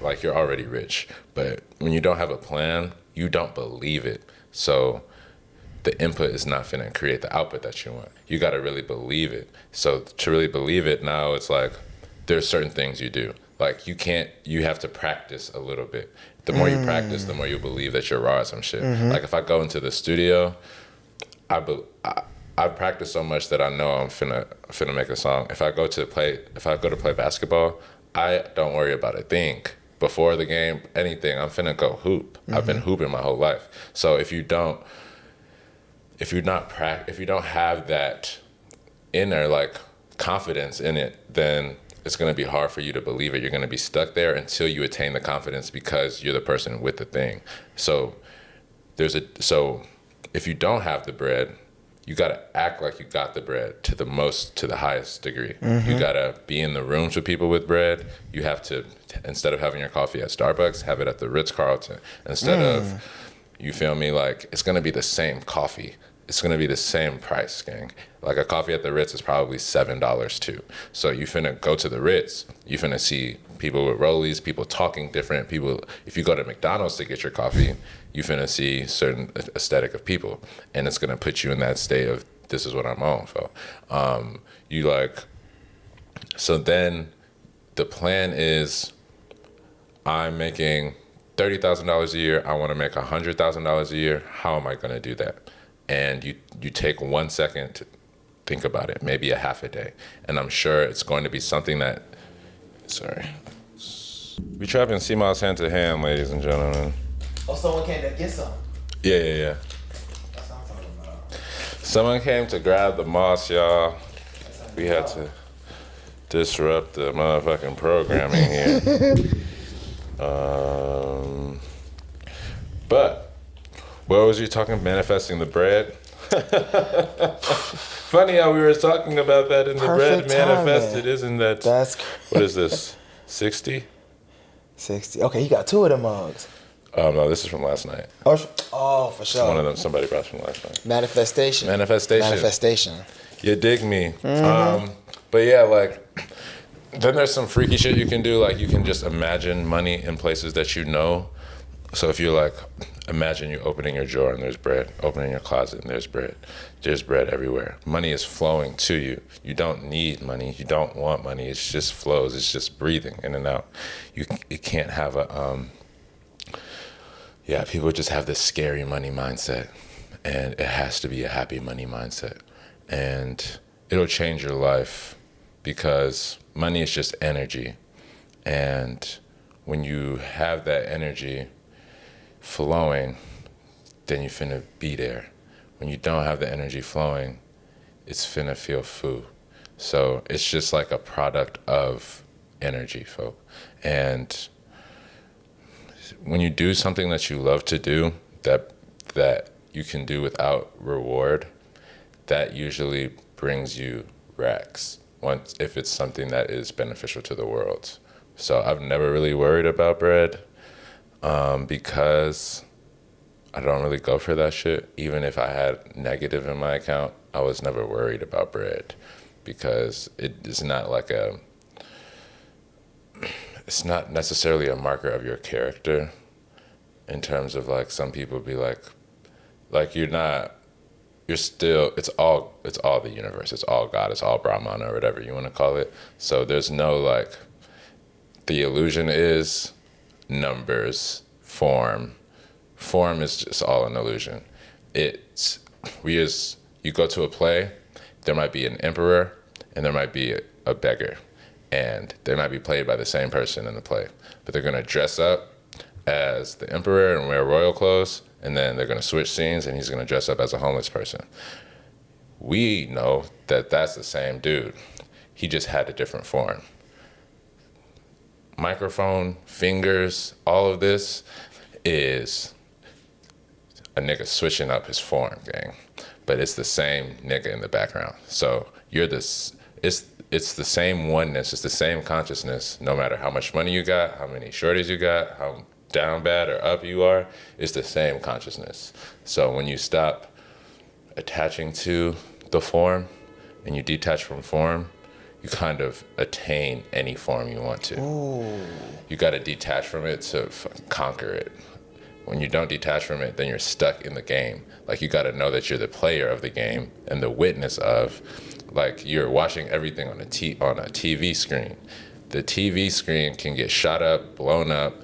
rich. But when you don't have a plan, you don't believe it. So the input is not finna create the output that you want. You gotta really believe it. So to really believe it, now it's like there's certain things you do. Like, you have to practice a little bit. The more you practice, the more you believe that you're raw at some shit. Mm-hmm. Like, if I go into the studio, I've practiced so much that I know I'm finna make a song. If I go to play basketball, I don't worry about a thing. Before the game, anything, I'm finna go hoop. Mm-hmm. I've been hooping my whole life. So if you don't have that inner, like, confidence in it, then it's going to be hard for you to believe it. You're going to be stuck there until you attain the confidence because you're the person with the thing. So if you don't have the bread, you got to act like you got the bread to the highest degree. Mm-hmm. You got to be in the rooms with people with bread. You have to, instead of having your coffee at Starbucks, have it at the Ritz-Carlton. Instead of, You feel me? Like, it's gonna be the same coffee. It's gonna be the same price, gang. Like a coffee at the Ritz is probably $7 too. So you finna go to the Ritz, you finna see people with rollies, people talking different, people. If you go to McDonald's to get your coffee, you finna see certain aesthetic of people, and it's gonna put you in that state of, this is what I'm on for. You like, so then the plan is, I'm making $30,000 a year. I want to make $100,000 a year. How am I going to do that? And you take 1 second to think about it, maybe a half a day. And I'm sure it's going to be something that, sorry. We trapping sea moss hand to hand, ladies and gentlemen. Oh, someone came to get some. Yeah. That's what I'm talking about. Someone came to grab the moss, y'all. We had to disrupt the motherfucking programming here. But what was you talking? Manifesting the bread. Funny how we were talking about that in the Perfect bread manifested. Isn't that? That's crazy. What is this? 60? 60. Okay, you got 2 of them mugs. No, this is from last night. Oh, for sure. One of them somebody brought from last night. Manifestation. You dig me. But yeah, like, then there's some freaky shit you can do. Like, you can just imagine money in places that you know. So if you're like, imagine you opening your drawer and there's bread, opening your closet and there's bread. There's bread everywhere. Money is flowing to you. You don't need money. You don't want money. It just flows. It's just breathing in and out. You can't have a, people just have this scary money mindset, and it has to be a happy money mindset. And it'll change your life, because money is just energy. And when you have that energy flowing, then you finna be there. When you don't have the energy flowing, it's finna feel foo. So it's just like a product of energy, folk. And when you do something that you love to do, that you can do without reward, that usually brings you racks, if it's something that is beneficial to the world. So I've never really worried about bread, because I don't really go for that shit. Even if I had negative in my account, I was never worried about bread, because it is not like it's not necessarily a marker of your character, in terms of like, some people be like you're still, it's all the universe, it's all God, it's all Brahman, or whatever you want to call it. So there's no like, the illusion is numbers, form is just all an illusion. You go to a play, there might be an emperor and there might be a beggar, and they might be played by the same person in the play, but they're gonna dress up as the emperor and wear royal clothes, and then they're gonna switch scenes and he's gonna dress up as a homeless person. We know that that's the same dude. He just had a different form. Microphone, fingers, all of this is a nigga switching up his form, gang. But it's the same nigga in the background. So it's the same oneness, it's the same consciousness, no matter how much money you got, how many shorties you got, how down bad or up you are, it's the same consciousness. So when you stop attaching to the form and you detach from form, you kind of attain any form you want to. Ooh. You got to detach from it to conquer it. When you don't detach from it, then you're stuck in the game. Like, you got to know that you're the player of the game and the witness of, like, you're watching everything on a TV screen. The TV screen can get shot up, blown up,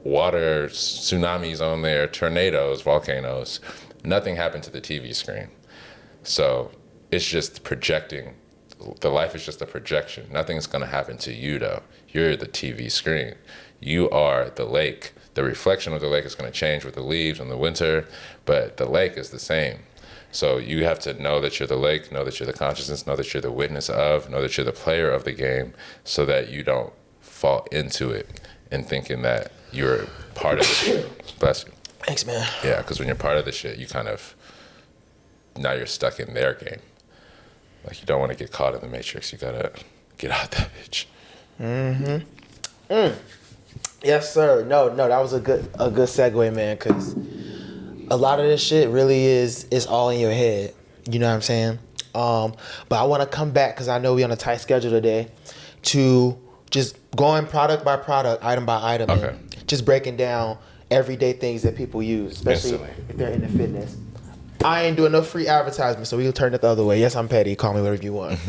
water, tsunamis on there, tornadoes, volcanoes. Nothing happened to the TV screen. So it's just projecting. The life is just a projection. Nothing's gonna happen to you though. You're the TV screen. You are the lake. The reflection of the lake is gonna change with the leaves in the winter, but the lake is the same. So you have to know that you're the lake, know that you're the consciousness, know that you're the witness of, know that you're the player of the game, so that you don't fall into it and thinking that you're part of the shit. Bless you. Thanks, man. Yeah, because when you're part of the shit, you kind of, now you're stuck in their game. Like, you don't want to get caught in the matrix. You gotta get out that bitch. Mm-hmm. Yes, sir. No, that was a good segue, man, because a lot of this shit really is all in your head. You know what I'm saying? But I want to come back because I know we're on a tight schedule today to just going product by product, item by item, and just breaking down everyday things that people use, especially if they're into fitness. I ain't doing no free advertisement, so we'll turn it the other way. Yes, I'm petty. Call me whatever you want.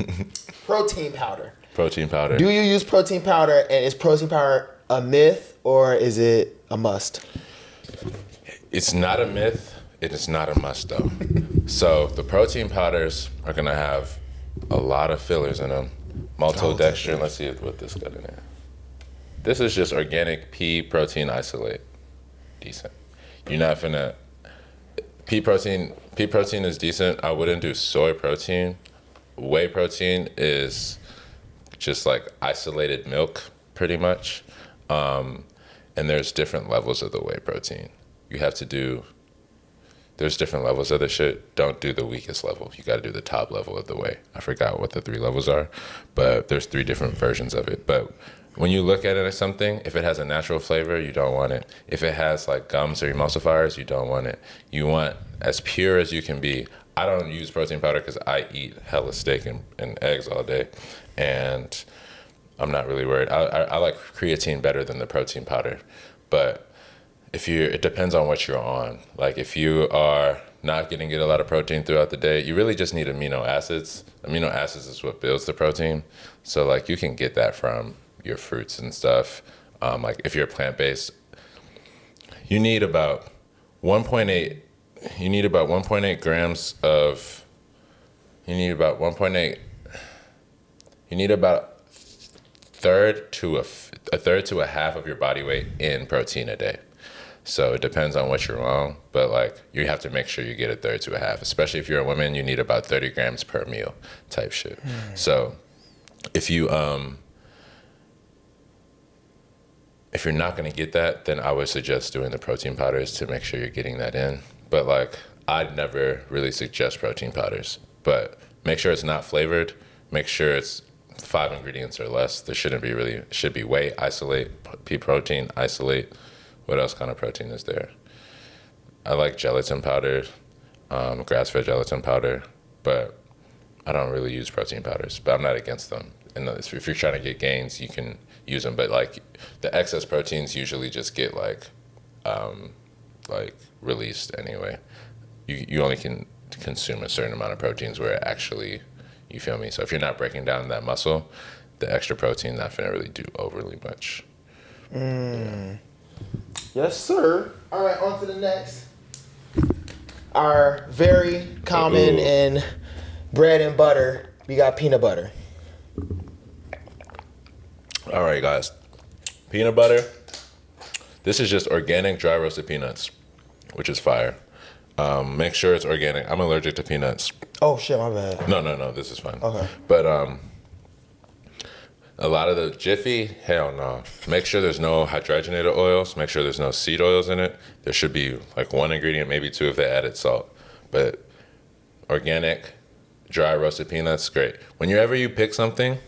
Protein powder. Protein powder. Do you use protein powder, and is protein powder a myth or is it a must? It's not a myth. It is not a must, though. So the protein powders are going to have a lot of fillers in them. Maltodextrin. Let's see what this got in there. This is just organic pea protein isolate. Decent. You're not finna... Pea protein is decent. I wouldn't do soy protein. Whey protein is just like isolated milk, pretty much. And there's different levels of the whey protein. You have to do... There's different levels of the shit. Don't do the weakest level. You got to do the top level of the whey. I forgot what the 3 levels are, but there's 3 different versions of it. But when you look at it as something, if it has a natural flavor, you don't want it. If it has like gums or emulsifiers, you don't want it. You want as pure as you can be. I don't use protein powder because I eat hella steak and eggs all day, and I'm not really worried. I like creatine better than the protein powder, but it depends on what you're on. Like if you are not getting a lot of protein throughout the day, you really just need amino acids. Amino acids is what builds the protein. So like you can get that from your fruits and stuff. Like if you're plant-based, you need about 1.8 grams of, you need about a third to a half of your body weight in protein a day. So it depends on what you're on, but like you have to make sure you get a third to a half. Especially if you're a woman, you need about 30 grams per meal type shit. So if you're not gonna get that, then I would suggest doing the protein powders to make sure you're getting that in. But like I'd never really suggest protein powders, but make sure it's not flavored. Make sure it's 5 ingredients or less. There shouldn't be really, it should be whey isolate, pea protein isolate. What else kind of protein is there? I like gelatin powder, grass-fed gelatin powder, but I don't really use protein powders, but I'm not against them. And if you're trying to get gains, you can use them, but like the excess proteins usually just get like released anyway. You only can consume a certain amount of proteins where it actually, you feel me? So if you're not breaking down that muscle, the extra protein not gonna really do overly much. Yeah. Yes, sir. All right, on to the next. Our very common in bread and butter, we got peanut butter. All right, guys. Peanut butter. This is just organic dry roasted peanuts, which is fire. Make sure it's organic. I'm allergic to peanuts. Oh, shit, my bad. No, this is fine. Okay. But a lot of the Jiffy, hell no. Make sure there's no hydrogenated oils. Make sure there's no seed oils in it. There should be like 1 ingredient, maybe 2 if they added salt. But organic, dry roasted peanuts, great. Whenever you pick something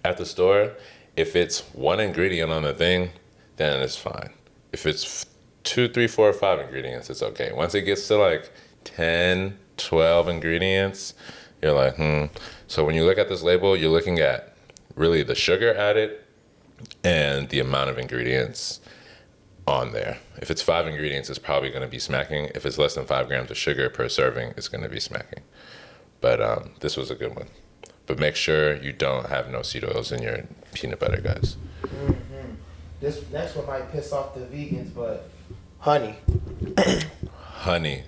at the store, if it's 1 ingredient on the thing, then it's fine. If it's 2, 3, 4, 5 ingredients, it's okay. Once it gets to like 10, 12 ingredients, you're like, So when you look at this label, you're looking at really the sugar added and the amount of ingredients on there. If it's 5 ingredients, it's probably going to be smacking. If it's less than 5 grams of sugar per serving, it's going to be smacking. But this was a good one. But make sure you don't have no seed oils in your peanut butter, guys. This next one might piss off the vegans, but honey. Honey.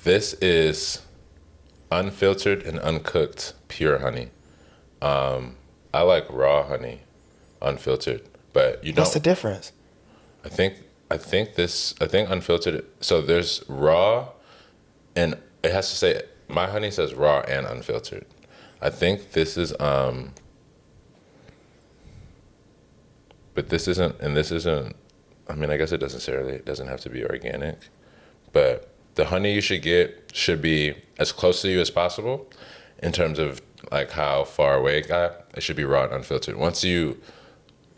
This is unfiltered and uncooked pure honey. I like raw honey, unfiltered, but you don't. What's the difference? I think unfiltered. So there's raw, and it has to say, my honey says raw and unfiltered. I think this is, but this isn't, and this isn't, I mean, I guess it doesn't have to be organic, but the honey you should get should be as close to you as possible in terms of like how far away it got. It should be raw and unfiltered. Once you,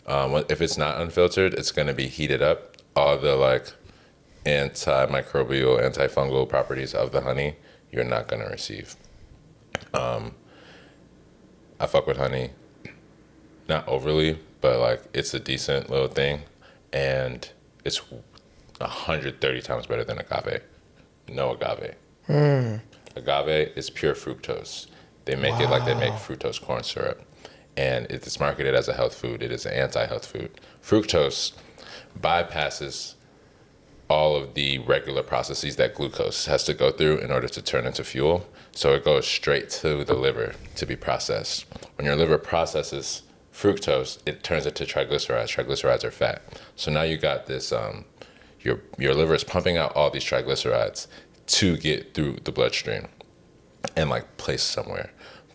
if it's not unfiltered, it's gonna be heated up. All the like antimicrobial, antifungal properties of the honey, you're not going to receive. I fuck with honey, not overly, but like it's a decent little thing, and it's 130 times better than agave. No agave. Agave is pure fructose. They make it like they make fructose corn syrup, and it's marketed as a health food. It is an anti-health food. Fructose bypasses all of the regular processes that glucose has to go through in order to turn into fuel. So it goes straight to the liver to be processed. When your liver processes fructose, it turns into triglycerides. Triglycerides are fat. So now you got this, your liver is pumping out all these triglycerides to get through the bloodstream and like place somewhere.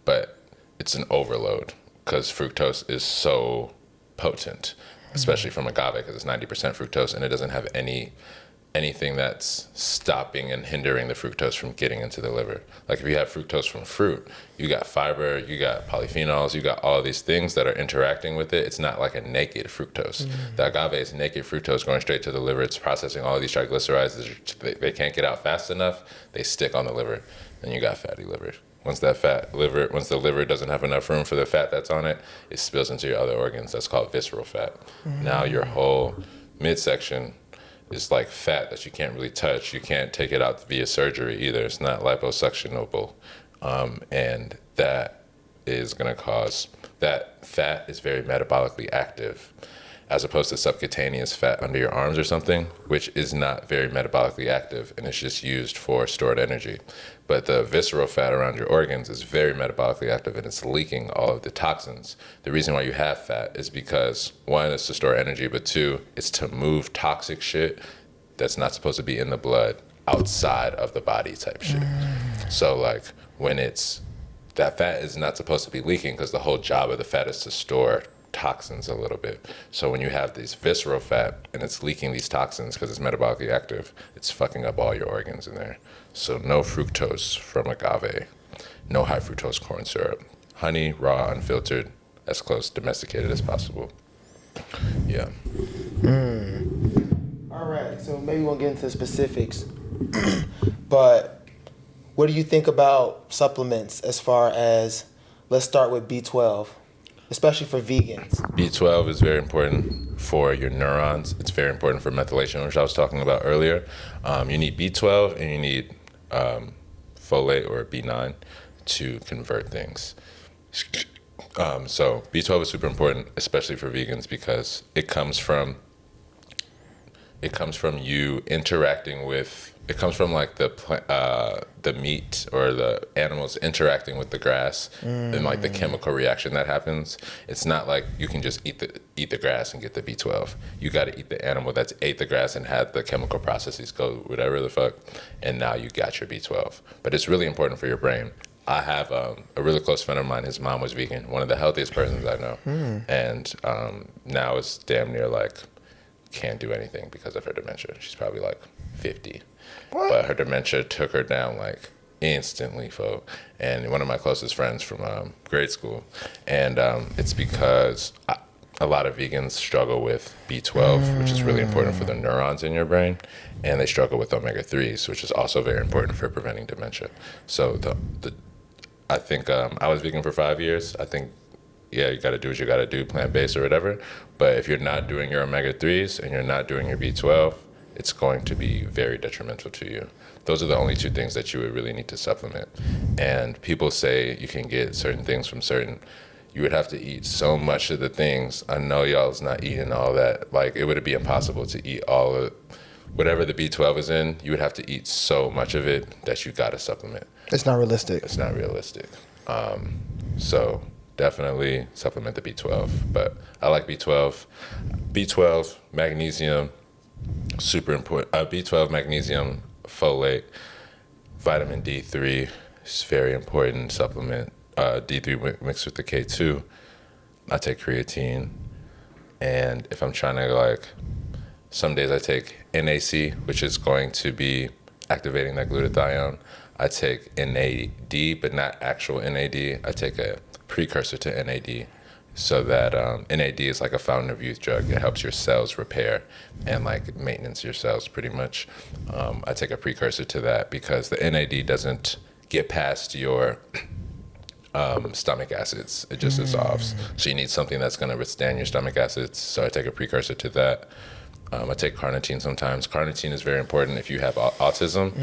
But it's an overload because fructose is so potent, especially from agave because it's 90% fructose and it doesn't have anything that's stopping and hindering the fructose from getting into the liver. Like if you have fructose from fruit, you got fiber, you got polyphenols, you got all these things that are interacting with it. It's not like a naked fructose. The agave is naked fructose going straight to the liver. It's processing all of these triglycerides. They can't get out fast enough. They stick on the liver, and you got fatty liver. Once the liver doesn't have enough room for the fat that's on it, it spills into your other organs. That's called visceral fat. Now your whole midsection is like fat that you can't really touch. You can't take it out via surgery either. It's not liposuctionable. And that is going to cause, that fat is very metabolically active as opposed to subcutaneous fat under your arms or something, which is not very metabolically active and it's just used for stored energy. But the visceral fat around your organs is very metabolically active and it's leaking all of the toxins. The reason why you have fat is because, one, it's to store energy, but two, it's to move toxic shit that's not supposed to be in the blood outside of the body type shit. So like when that fat is not supposed to be leaking because the whole job of the fat is to store toxins a little bit. So when you have this visceral fat and it's leaking these toxins because it's metabolically active, it's fucking up all your organs in there. So no fructose from agave, no high fructose corn syrup, honey, raw, unfiltered, as close domesticated as possible. Yeah. All right, so maybe we won't get into specifics, but what do you think about supplements as far as, let's start with B12, especially for vegans? B12 is very important for your neurons. It's very important for methylation, which I was talking about earlier. You need B12 and you need folate or B9 to convert things. So B12 is super important, especially for vegans, because it comes from you interacting with. It comes from like the meat or the animals interacting with the grass and like the chemical reaction that happens. It's not like you can just eat the grass and get the B12. You got to eat the animal that's ate the grass and had the chemical processes go whatever the fuck, and now you got your B12. But it's really important for your brain. I have a really close friend of mine. His mom was vegan, one of the healthiest persons I know, and now it's damn near like can't do anything because of her dementia. She's probably like 50. What? But her dementia took her down like instantly, folks. And one of my closest friends from grade school. And it's because a lot of vegans struggle with B12, which is really important for the neurons in your brain. And they struggle with omega-3s, which is also very important for preventing dementia. So I think I was vegan for 5 years. I think, yeah, you got to do what you got to do, plant-based or whatever. But if you're not doing your omega-3s and you're not doing your B12, it's going to be very detrimental to you. Those are the only two things that you would really need to supplement. And people say you can get certain things from certain, you would have to eat so much of the things. I know y'all's not eating all that. Like, it would be impossible to eat all of whatever the B12 is in. You would have to eat so much of it that you got to supplement. It's not realistic. It's not realistic. So definitely supplement the B12. But I like B12. B12, magnesium, super important. B12, magnesium, folate, vitamin D3 is very important supplement. D3 mixed with the K2. I take creatine, and if I'm trying to like, some days I take NAC, which is going to be activating that glutathione. I take NAD, but not actual NAD. I take a precursor to NAD so that NAD is like a fountain of youth drug. It helps your cells repair and like maintenance your cells pretty much. I take a precursor to that because the NAD doesn't get past your stomach acids. It just dissolves. So you need something that's going to withstand your stomach acids. So I take a precursor to that. I take carnitine sometimes. Carnitine is very important if you have autism,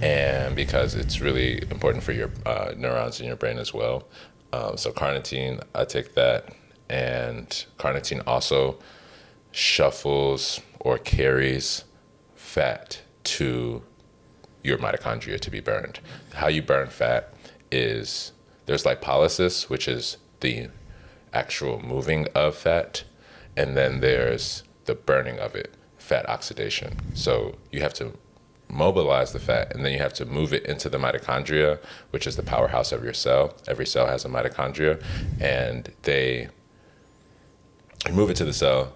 and because it's really important for your neurons in your brain as well. So carnitine, I take that, and carnitine also shuffles or carries fat to your mitochondria to be burned. How you burn fat is there's lipolysis, which is the actual moving of fat, and then there's the burning of it, fat oxidation. So you have to mobilize the fat, and then you have to move it into the mitochondria, which is the powerhouse of your cell. Every cell has a mitochondria, and they move it to the cell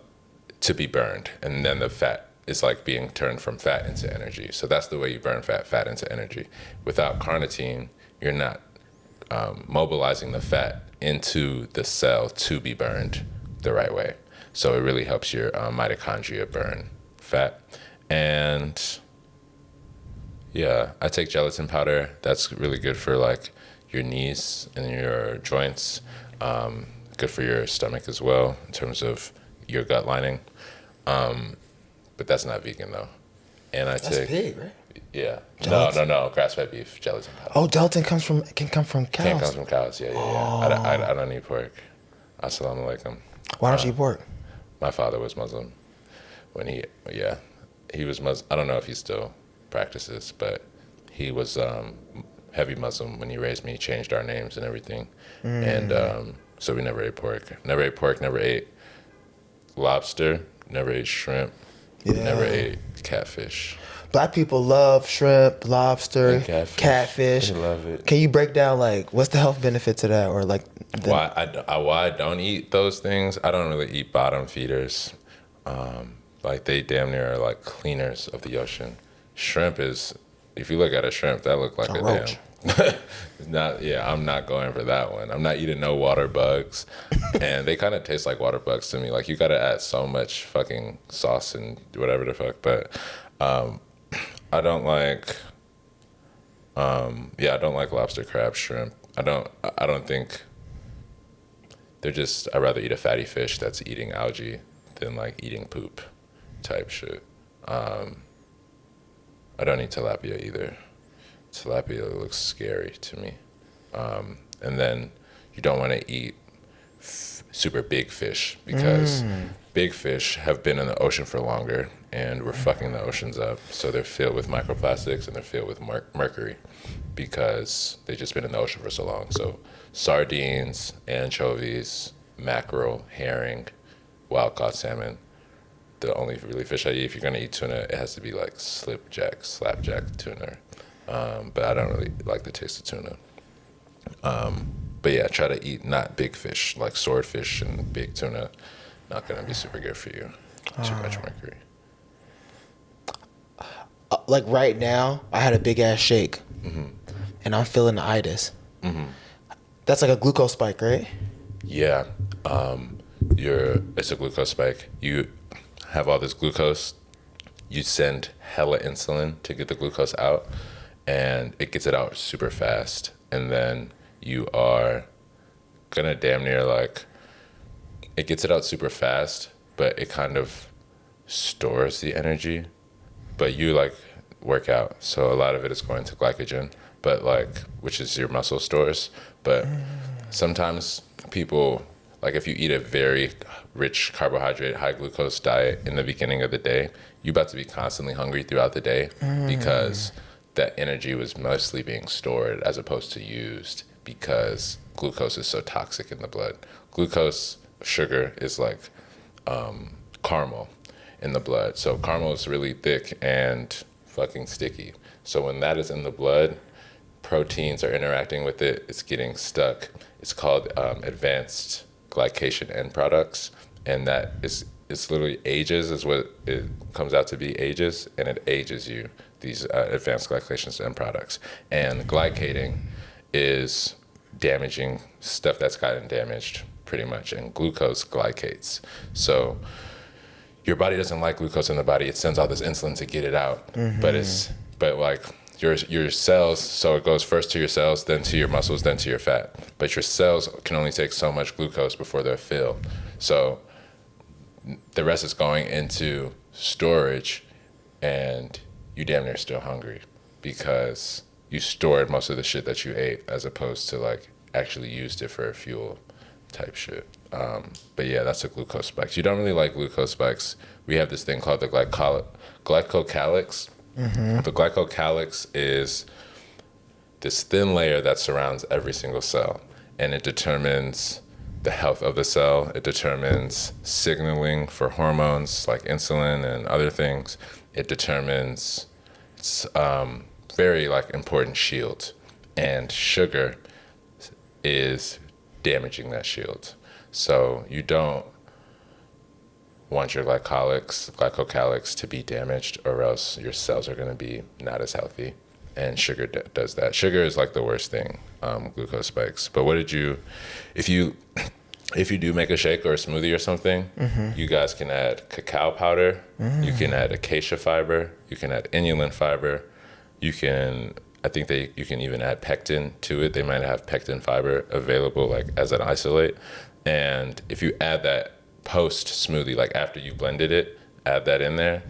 to be burned, and then the fat is like being turned from fat into energy. So that's the way you burn fat into energy. Without carnitine, you're not mobilizing the fat into the cell to be burned the right way. So it really helps your mitochondria burn fat. And yeah, I take gelatin powder. That's really good for like your knees and your joints. Good for your stomach as well in terms of your gut lining. But that's not vegan though. And That's pig, right? Yeah. Gelatin? No. Grass-fed beef gelatin powder. Oh, gelatin can come from cows. Can't come from cows. Yeah. I don't eat pork. Assalamu alaikum. Why don't you eat pork? My father was Muslim when he was Muslim. I don't know if he still practices, but he was heavy Muslim when he raised me. He changed our names and everything. And so we never ate pork. Never ate lobster, never ate shrimp, never ate catfish. Black people love shrimp, lobster, And catfish. They love it. Can you break down like what's the health benefit to that, or like why I don't eat those things? I don't really eat bottom feeders. Like they damn near are like cleaners of the ocean. Shrimp is, if you look at a shrimp, that look like a roach. I'm not going for that one. I'm not eating no water bugs. And they kind of taste like water bugs to me. Like you got to add so much fucking sauce and whatever the fuck. But I don't like lobster, crab, shrimp. I don't think I'd rather eat a fatty fish that's eating algae than like eating poop type shit. I don't eat tilapia either. Tilapia looks scary to me. And then you don't want to eat super big fish because big fish have been in the ocean for longer and we're fucking the oceans up. So they're filled with microplastics and they're filled with mercury because they've just been in the ocean for so long. So sardines, anchovies, mackerel, herring, wild-caught salmon, the only really fish I eat. If you're going to eat tuna, it has to be like slapjack tuna. But I don't really like the taste of tuna. But yeah, try to eat not big fish, like swordfish and big tuna. Not going to be super good for you. Too much mercury. like right now, I had a big ass shake, and I'm feeling the itis. That's like a glucose spike, right? Yeah, it's a glucose spike. You have all this glucose. You send hella insulin to get the glucose out, and it gets it out super fast. And then you are gonna damn near like, it gets it out super fast, but it kind of stores the energy. But you like work out, so a lot of it is going to glycogen, but like, which is your muscle stores. But sometimes people, like if you eat a very rich carbohydrate, high glucose diet in the beginning of the day, you're about to be constantly hungry throughout the day because that energy was mostly being stored as opposed to used, because glucose is so toxic in the blood. Glucose, sugar, is like caramel in the blood. So caramel is really thick and fucking sticky. So when that is in the blood, proteins are interacting with it, it's getting stuck. It's called advanced glycation end products, and that is, it's literally ages is what it comes out to be, ages, and it ages you, these advanced glycation end products. And glycating is damaging stuff that's gotten damaged pretty much, and glucose glycates. So your body doesn't like glucose in the body. It sends all this insulin to get it out, but like your cells, so it goes first to your cells, then to your muscles, then to your fat. But your cells can only take so much glucose before they're filled. So the rest is going into storage, and you damn near still hungry because you stored most of the shit that you ate as opposed to like actually used it for fuel type shit. But yeah, that's the glucose spikes. You don't really like glucose spikes. We have this thing called the glycocalyx. The glycocalyx is this thin layer that surrounds every single cell, and it determines the health of the cell. It determines signaling for hormones like insulin and other things. It determines it's very like important shield, and sugar is damaging that shield. So you don't want your glycocalyx to be damaged, or else your cells are going to be not as healthy. And sugar does that. Sugar is like the worst thing, glucose spikes. But if you do make a shake or a smoothie or something, you guys can add cacao powder, you can add acacia fiber, you can add inulin fiber, you can even add pectin to it. They might have pectin fiber available like as an isolate. And if you add that post smoothie, like after you blended it, add that in there,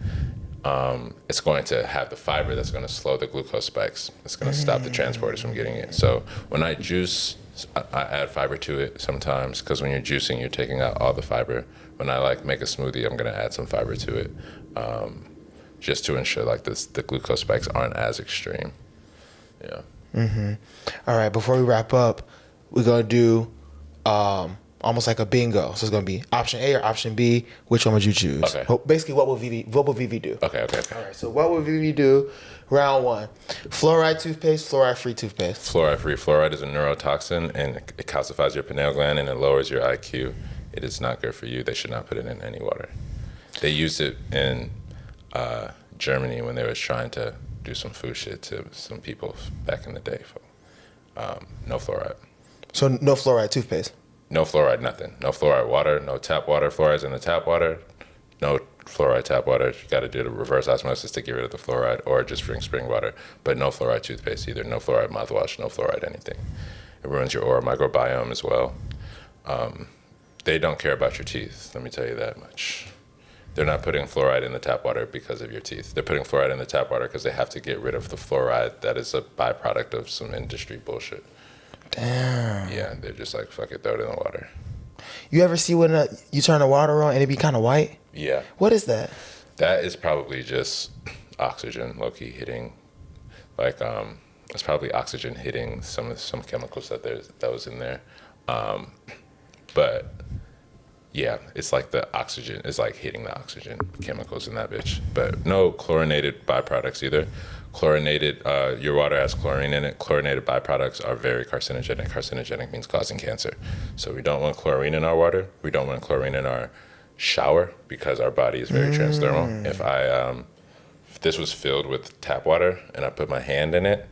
it's going to have the fiber that's going to slow the glucose spikes. It's going to stop the transporters from getting it. So when I juice, I add fiber to it sometimes, because when you're juicing, you're taking out all the fiber. When I like make a smoothie, I'm going to add some fiber to it, just to ensure like the glucose spikes aren't as extreme. Yeah. All right, before we wrap up, we're going to do almost like a bingo. So it's going to be option A or option B. Which one would you choose? Okay. Well, basically, what will VV do? Okay. All right, so what will VV do? Round one. Fluoride toothpaste, fluoride-free toothpaste. Fluoride-free. Fluoride is a neurotoxin, and it calcifies your pineal gland, and it lowers your IQ. It is not good for you. They should not put it in any water. They used it in Germany when they was trying to do some food shit to some people back in the day. No fluoride. So no fluoride toothpaste? No fluoride, nothing. No fluoride water, no tap water. Fluoride's in the tap water. No fluoride tap water. You got to do the reverse osmosis to get rid of the fluoride, or just drink spring water. But no fluoride toothpaste either. No fluoride mouthwash. No fluoride anything. It ruins your oral microbiome as well. They don't care about your teeth. Let me tell you that much. They're not putting fluoride in the tap water because of your teeth. They're putting fluoride in the tap water because they have to get rid of the fluoride that is a byproduct of some industry bullshit. Damn. Yeah, they're just like, fuck it, throw it in the water. You ever see when you turn the water on and it be kind of white? Yeah. What is that? That is probably just oxygen low-key hitting. Like, it's probably oxygen hitting some chemicals that was in there. But yeah, it's like the oxygen is like hitting the oxygen chemicals in that bitch. But no chlorinated byproducts either. Chlorinated, your water has chlorine in it. Chlorinated byproducts are very carcinogenic. Carcinogenic means causing cancer. So we don't want chlorine in our water. We don't want chlorine in our shower because our body is very transdermal. If this was filled with tap water and I put my hand in it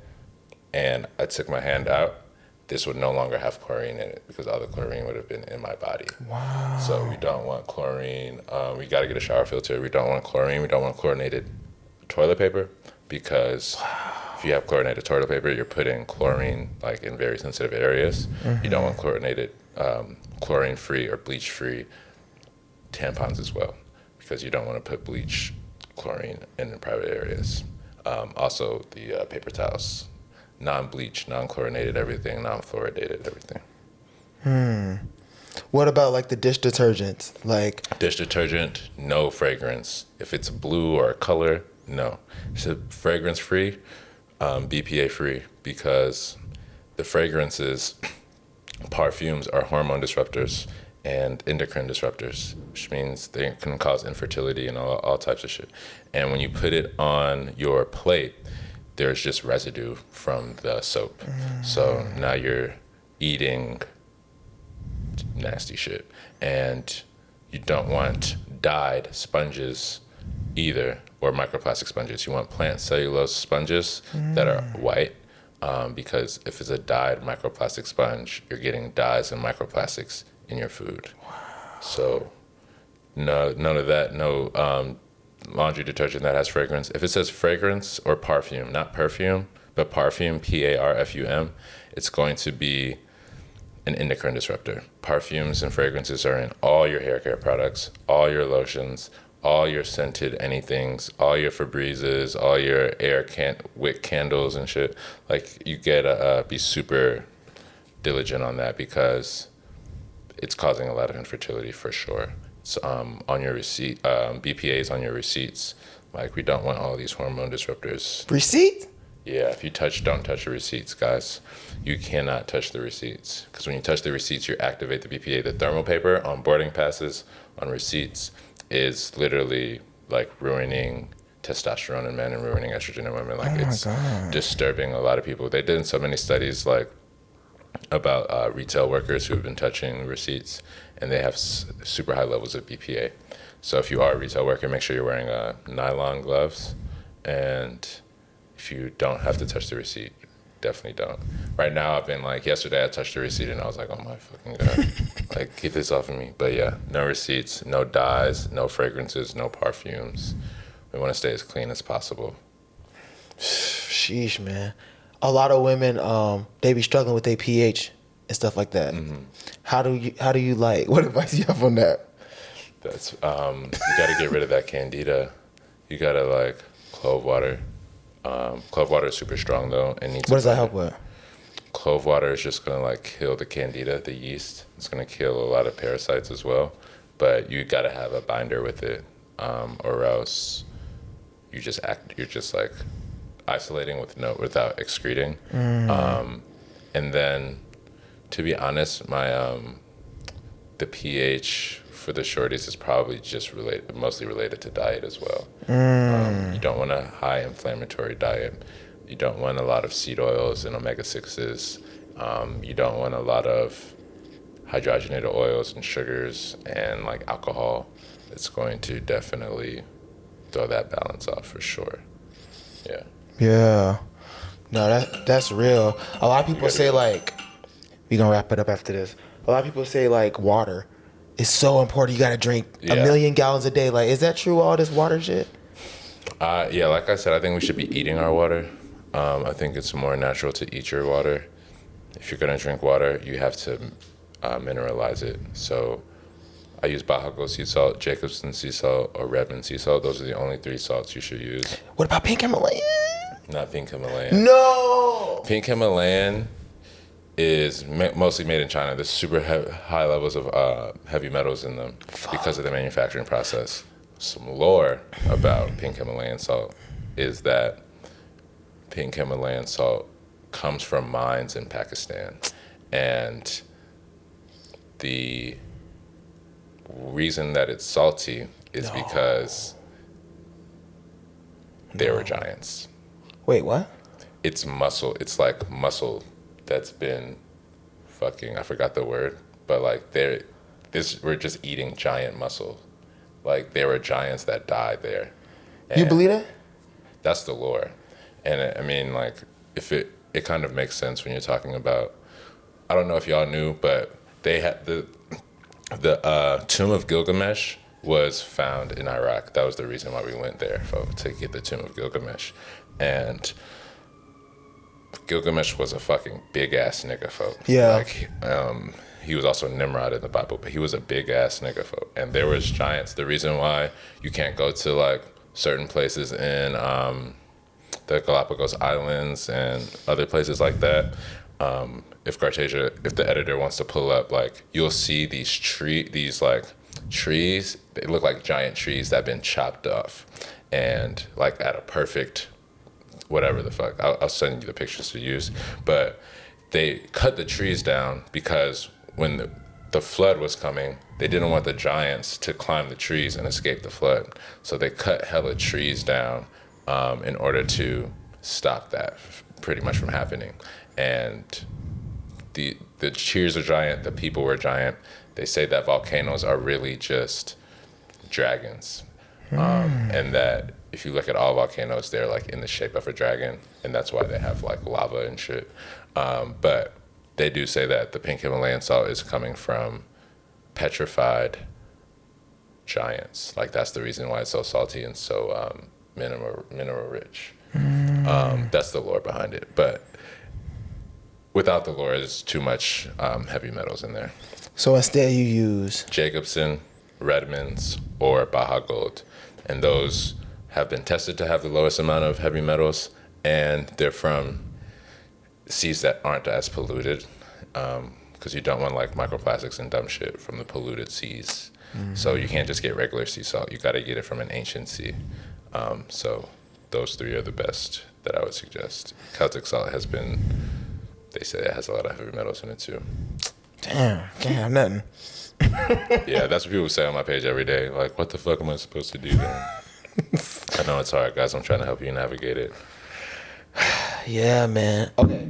and I took my hand out, this would no longer have chlorine in it because all the chlorine would have been in my body. Wow. So we don't want chlorine. We got to get a shower filter. We don't want chlorine. We don't want chlorinated toilet paper because if you have chlorinated toilet paper, you're putting chlorine like in very sensitive areas. You don't want chlorinated, chlorine-free or bleach-free tampons as well because you don't want to put bleach, chlorine in private areas. Also, the paper towels. Non-bleach, non-chlorinated everything, non-fluoridated everything. What about like the dish detergent? Like dish detergent, no fragrance. If it's blue or a color, no. It's fragrance-free, BPA-free, because the fragrances, perfumes are hormone disruptors and endocrine disruptors, which means they can cause infertility and all types of shit. And when you put it on your plate, there's just residue from the soap. So now you're eating nasty shit. And you don't want dyed sponges either, or microplastic sponges. You want plant cellulose sponges that are white, because if it's a dyed microplastic sponge, you're getting dyes and microplastics in your food. Wow. So no, none of that. No laundry detergent that has fragrance. If it says fragrance or perfume, not perfume, but parfum, Parfum, it's going to be an endocrine disruptor. Perfumes and fragrances are in all your hair care products, all your lotions, all your scented anythings, all your Febrezes, all your wick candles and shit. Like, you gotta be super diligent on that because it's causing a lot of infertility for sure. It's on your receipt, BPA's on your receipts. Like, we don't want all these hormone disruptors. Receipt? Yeah, if you don't touch the receipts, guys. You cannot touch the receipts. Because when you touch the receipts, you activate the BPA. The thermal paper on boarding passes, on receipts, is literally like ruining testosterone in men and ruining estrogen in women. Like, it's disturbing a lot of people. They did so many studies like about retail workers who have been touching receipts, and they have super high levels of BPA. So if you are a retail worker, make sure you're wearing nylon gloves, and if you don't have to touch the receipt, definitely don't. Right now, I've been like, yesterday I touched the receipt and I was like, oh my fucking God. Like, keep this off of me. But yeah, no receipts, no dyes, no fragrances, no perfumes. We want to stay as clean as possible. Sheesh, man. A lot of women, they be struggling with their pH and stuff like that. Mm-hmm. How do you like, what advice do you have on that? That's, you got to get rid of that candida. You got to like clove water. Clove water is super strong though. And needs. What does that help with? Clove water is just gonna like kill the candida, the yeast. It's gonna kill a lot of parasites as well. But you gotta have a binder with it, or else you're just like isolating without excreting. And then, to be honest, my the pH for the shorties is probably just mostly related to diet as well. You don't want a high inflammatory diet. You don't want a lot of seed oils and omega-6s. You don't want a lot of hydrogenated oils and sugars and like alcohol. It's going to definitely throw that balance off for sure. Yeah. Yeah. No, that's real. A lot of people say like, we're going to wrap it up after this. A lot of people say like water is so important. You got to drink 1 million gallons a day. Like, is that true, all this water shit? Yeah, like I said, I think we should be eating our water. I think it's more natural to eat your water. If you're going to drink water, you have to mineralize it. So I use Bahago sea salt, Jacobson sea salt, or Redmond sea salt. Those are the only 3 salts you should use. What about pink Himalayan? Not pink Himalayan. No! Pink Himalayan is mostly made in China. There's super high levels of heavy metals in them because of the manufacturing process. Some lore about pink Himalayan salt is that pink Himalayan salt comes from mines in Pakistan. And the reason that it's salty is because there were giants. Wait, what? It's muscle. It's like muscle that's been fucking, I forgot the word, but like we're just eating giant muscle. Like, there were giants that died there. And you believe that? That's the lore. And I mean, like, if it kind of makes sense when you're talking about, I don't know if y'all knew, but they had the tomb of Gilgamesh was found in Iraq. That was the reason why we went there, to get the tomb of Gilgamesh. And Gilgamesh was a fucking big ass nigga, folk. Yeah. Like, he was also Nimrod in the Bible, but he was a big ass nigga, folk. And there was giants. The reason why you can't go to like certain places in the Galapagos Islands and other places like that, if the editor wants to pull up, like, you'll see these trees. They look like giant trees that have been chopped off, and like at a perfect, whatever the fuck. I'll send you the pictures to use. But they cut the trees down because when the flood was coming, they didn't want the giants to climb the trees and escape the flood. So they cut hella trees down in order to stop that pretty much from happening. And the trees are giant, the people were giant. They say that volcanoes are really just dragons. And that if you look at all volcanoes, they're like in the shape of a dragon, and that's why they have like lava and shit. But they do say that the pink Himalayan salt is coming from petrified giants. Like that's the reason why it's so salty and so mineral rich. That's the lore behind it. But without the lore, there's too much heavy metals in there. So instead you use Jacobson, Redmonds, or Baja Gold. And those have been tested to have the lowest amount of heavy metals, and they're from seas that aren't as polluted, because you don't want like microplastics and dumb shit from the polluted seas. So you can't just get regular sea salt. You got to get it from an ancient sea. So those three are the best that I would suggest. Celtic salt has been, they say it has a lot of heavy metals in it too. Damn, can't have nothing. Yeah, that's what people say on my page every day. Like, what the fuck am I supposed to do then? I know it's hard, guys. I'm trying to help you navigate it. Yeah, man. Okay.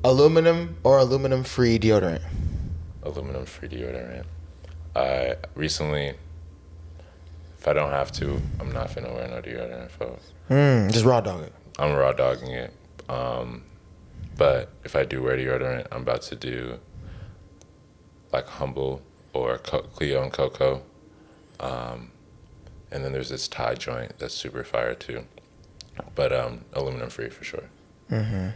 Aluminum or aluminum-free deodorant? Aluminum-free deodorant. I recently, if I don't have to, I'm not finna wear no deodorant, folks. Just raw dog it. I'm raw dogging it. But if I do wear deodorant, I'm about to do like Humble or Cleo and Coco. And then there's this Thai joint that's super fire too. But aluminum free for sure. Yeah.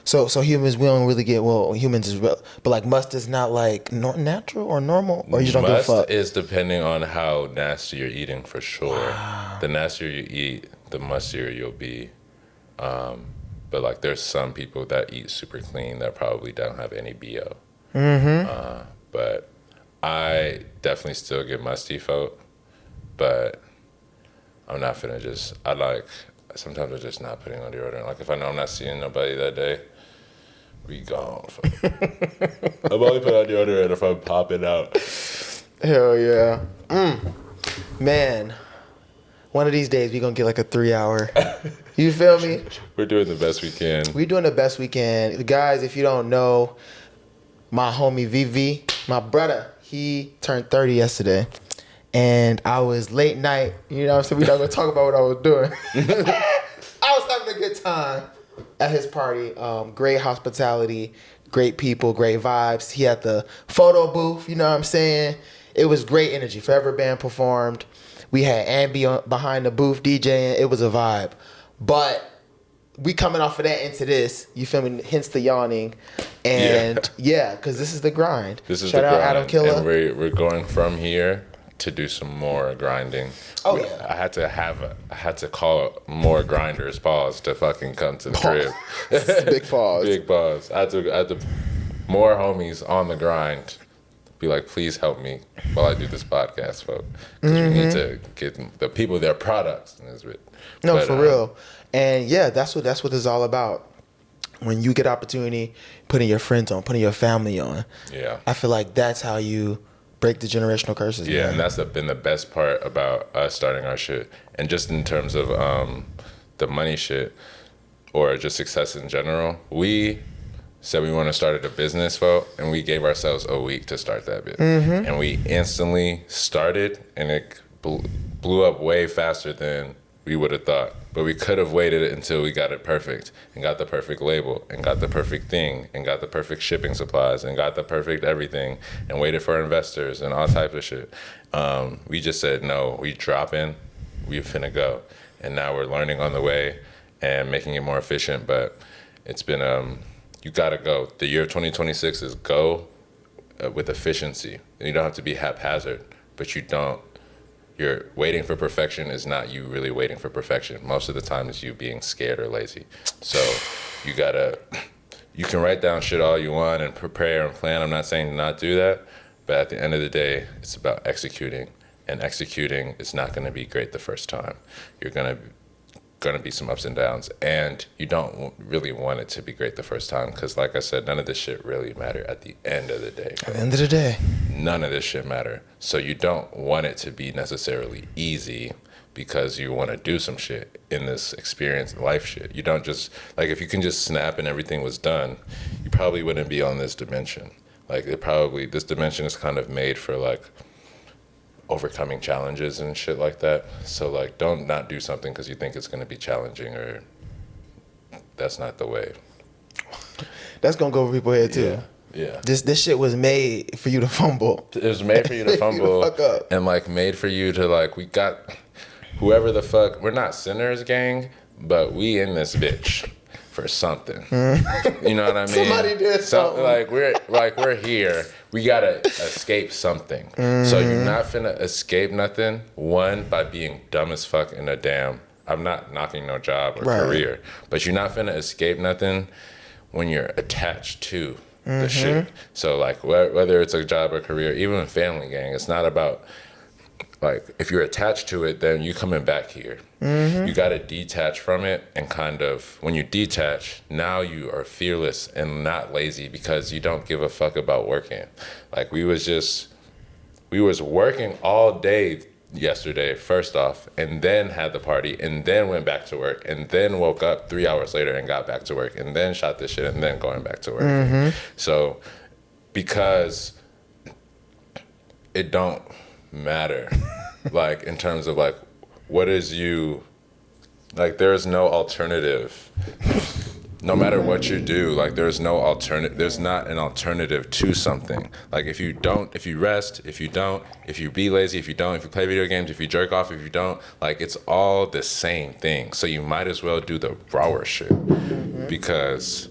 So humans, we don't really get, humans is real, but like must is not like natural or normal, or you don't give a fuck? Must is depending on how nasty you're eating for sure. Wow. The nastier you eat, the mustier you'll be. But like there's some people that eat super clean that probably don't have any BO. But I definitely still get musty folk, but I'm not finna just, sometimes I'm just not putting on deodorant. Like if I know I'm not seeing nobody that day, we gone. I'm only putting on deodorant if I'm popping out. Hell yeah. Man, one of these days we gonna get like a 3-hour. You feel me? We're doing the best we can. We're doing the best we can. Guys, if you don't know, my homie VV, my brother, he turned 30 yesterday. And I was late night, you know what I'm saying? We're not going to talk about what I was doing. I was having a good time at his party. Great hospitality, great people, great vibes. He had the photo booth, you know what I'm saying? It was great energy. Forever Band performed. We had Ambi behind the booth DJing. It was a vibe. But we coming off of that into this, you feel me? Hence the yawning. And yeah, because this is the grind. This is Shout the out grind. Adam Killer. And we're going from here to do some more grinding. Oh yeah. I had to call more grinders, pause, to fucking come to the crib. Big pause. Big pause. I had to more homies on the grind. Be like, please help me while I do this podcast, folks. Because we need to get the people their products. No, for real. And yeah, that's what this is all about. When you get opportunity, putting your friends on, putting your family on. Yeah. I feel like that's how you break the generational curses. Yeah, man. and that's been the best part about us starting our shit. And just in terms of the money shit or just success in general, we said we want to start a business, and we gave ourselves a week to start that bit. And we instantly started, and it blew up way faster than we would have thought. But we could have waited until we got it perfect and got the perfect label and got the perfect thing and got the perfect shipping supplies and got the perfect everything and waited for investors and all types of shit. We just said, no, we drop in, we finna go. And now we're learning on the way and making it more efficient. But it's been, you gotta go. The year of 2026 is go with efficiency. And you don't have to be haphazard, but you're waiting for perfection is not you really waiting for perfection. Most of the time it's you being scared or lazy. So you can write down shit all you want and prepare and plan. I'm not saying to not do that, but at the end of the day, it's about executing. And executing is not gonna be great the first time. You're gonna be some ups and downs, and you don't really want it to be great the first time, because like I said, none of this shit really matter at the end of the day. At the end of the day, none of this shit matter. So you don't want it to be necessarily easy, because you want to do some shit in this experience, life shit. You don't just, like, if you can just snap and everything was done, you probably wouldn't be on this dimension. Like, this dimension is kind of made for like overcoming challenges and shit like that. So like, don't not do something because you think it's going to be challenging, or that's not the way. That's gonna go over people's head too. Yeah. This shit was made for you to fumble. It was made for you to fumble, fuck up. and like made for you to like, we got whoever the fuck, we're not sinners, gang, but we in this bitch for something. You know what I mean? Somebody did something. Like we're here. We gotta escape something. So you're not finna escape nothing. One, by being dumb as fuck in a damn. I'm not knocking no job or career, but you're not finna escape nothing when you're attached to the shit. So like whether it's a job or career, even in family, gang, it's not about like, if you're attached to it, then you coming back here. You got to detach from it, and kind of, when you detach, now you are fearless and not lazy because you don't give a fuck about working. Like we was working all day yesterday, first off, and then had the party, and then went back to work, and then woke up 3 hours later and got back to work, and then shot this shit, and then going back to work. So because it don't matter, like in terms of like, what is you, like there's no alternative. No matter what you do, like there's no alternative. There's not an alternative to something. Like if you rest, if you be lazy, if you play video games, if you jerk off, if you don't, like it's all the same thing. So you might as well do the rawer shit, because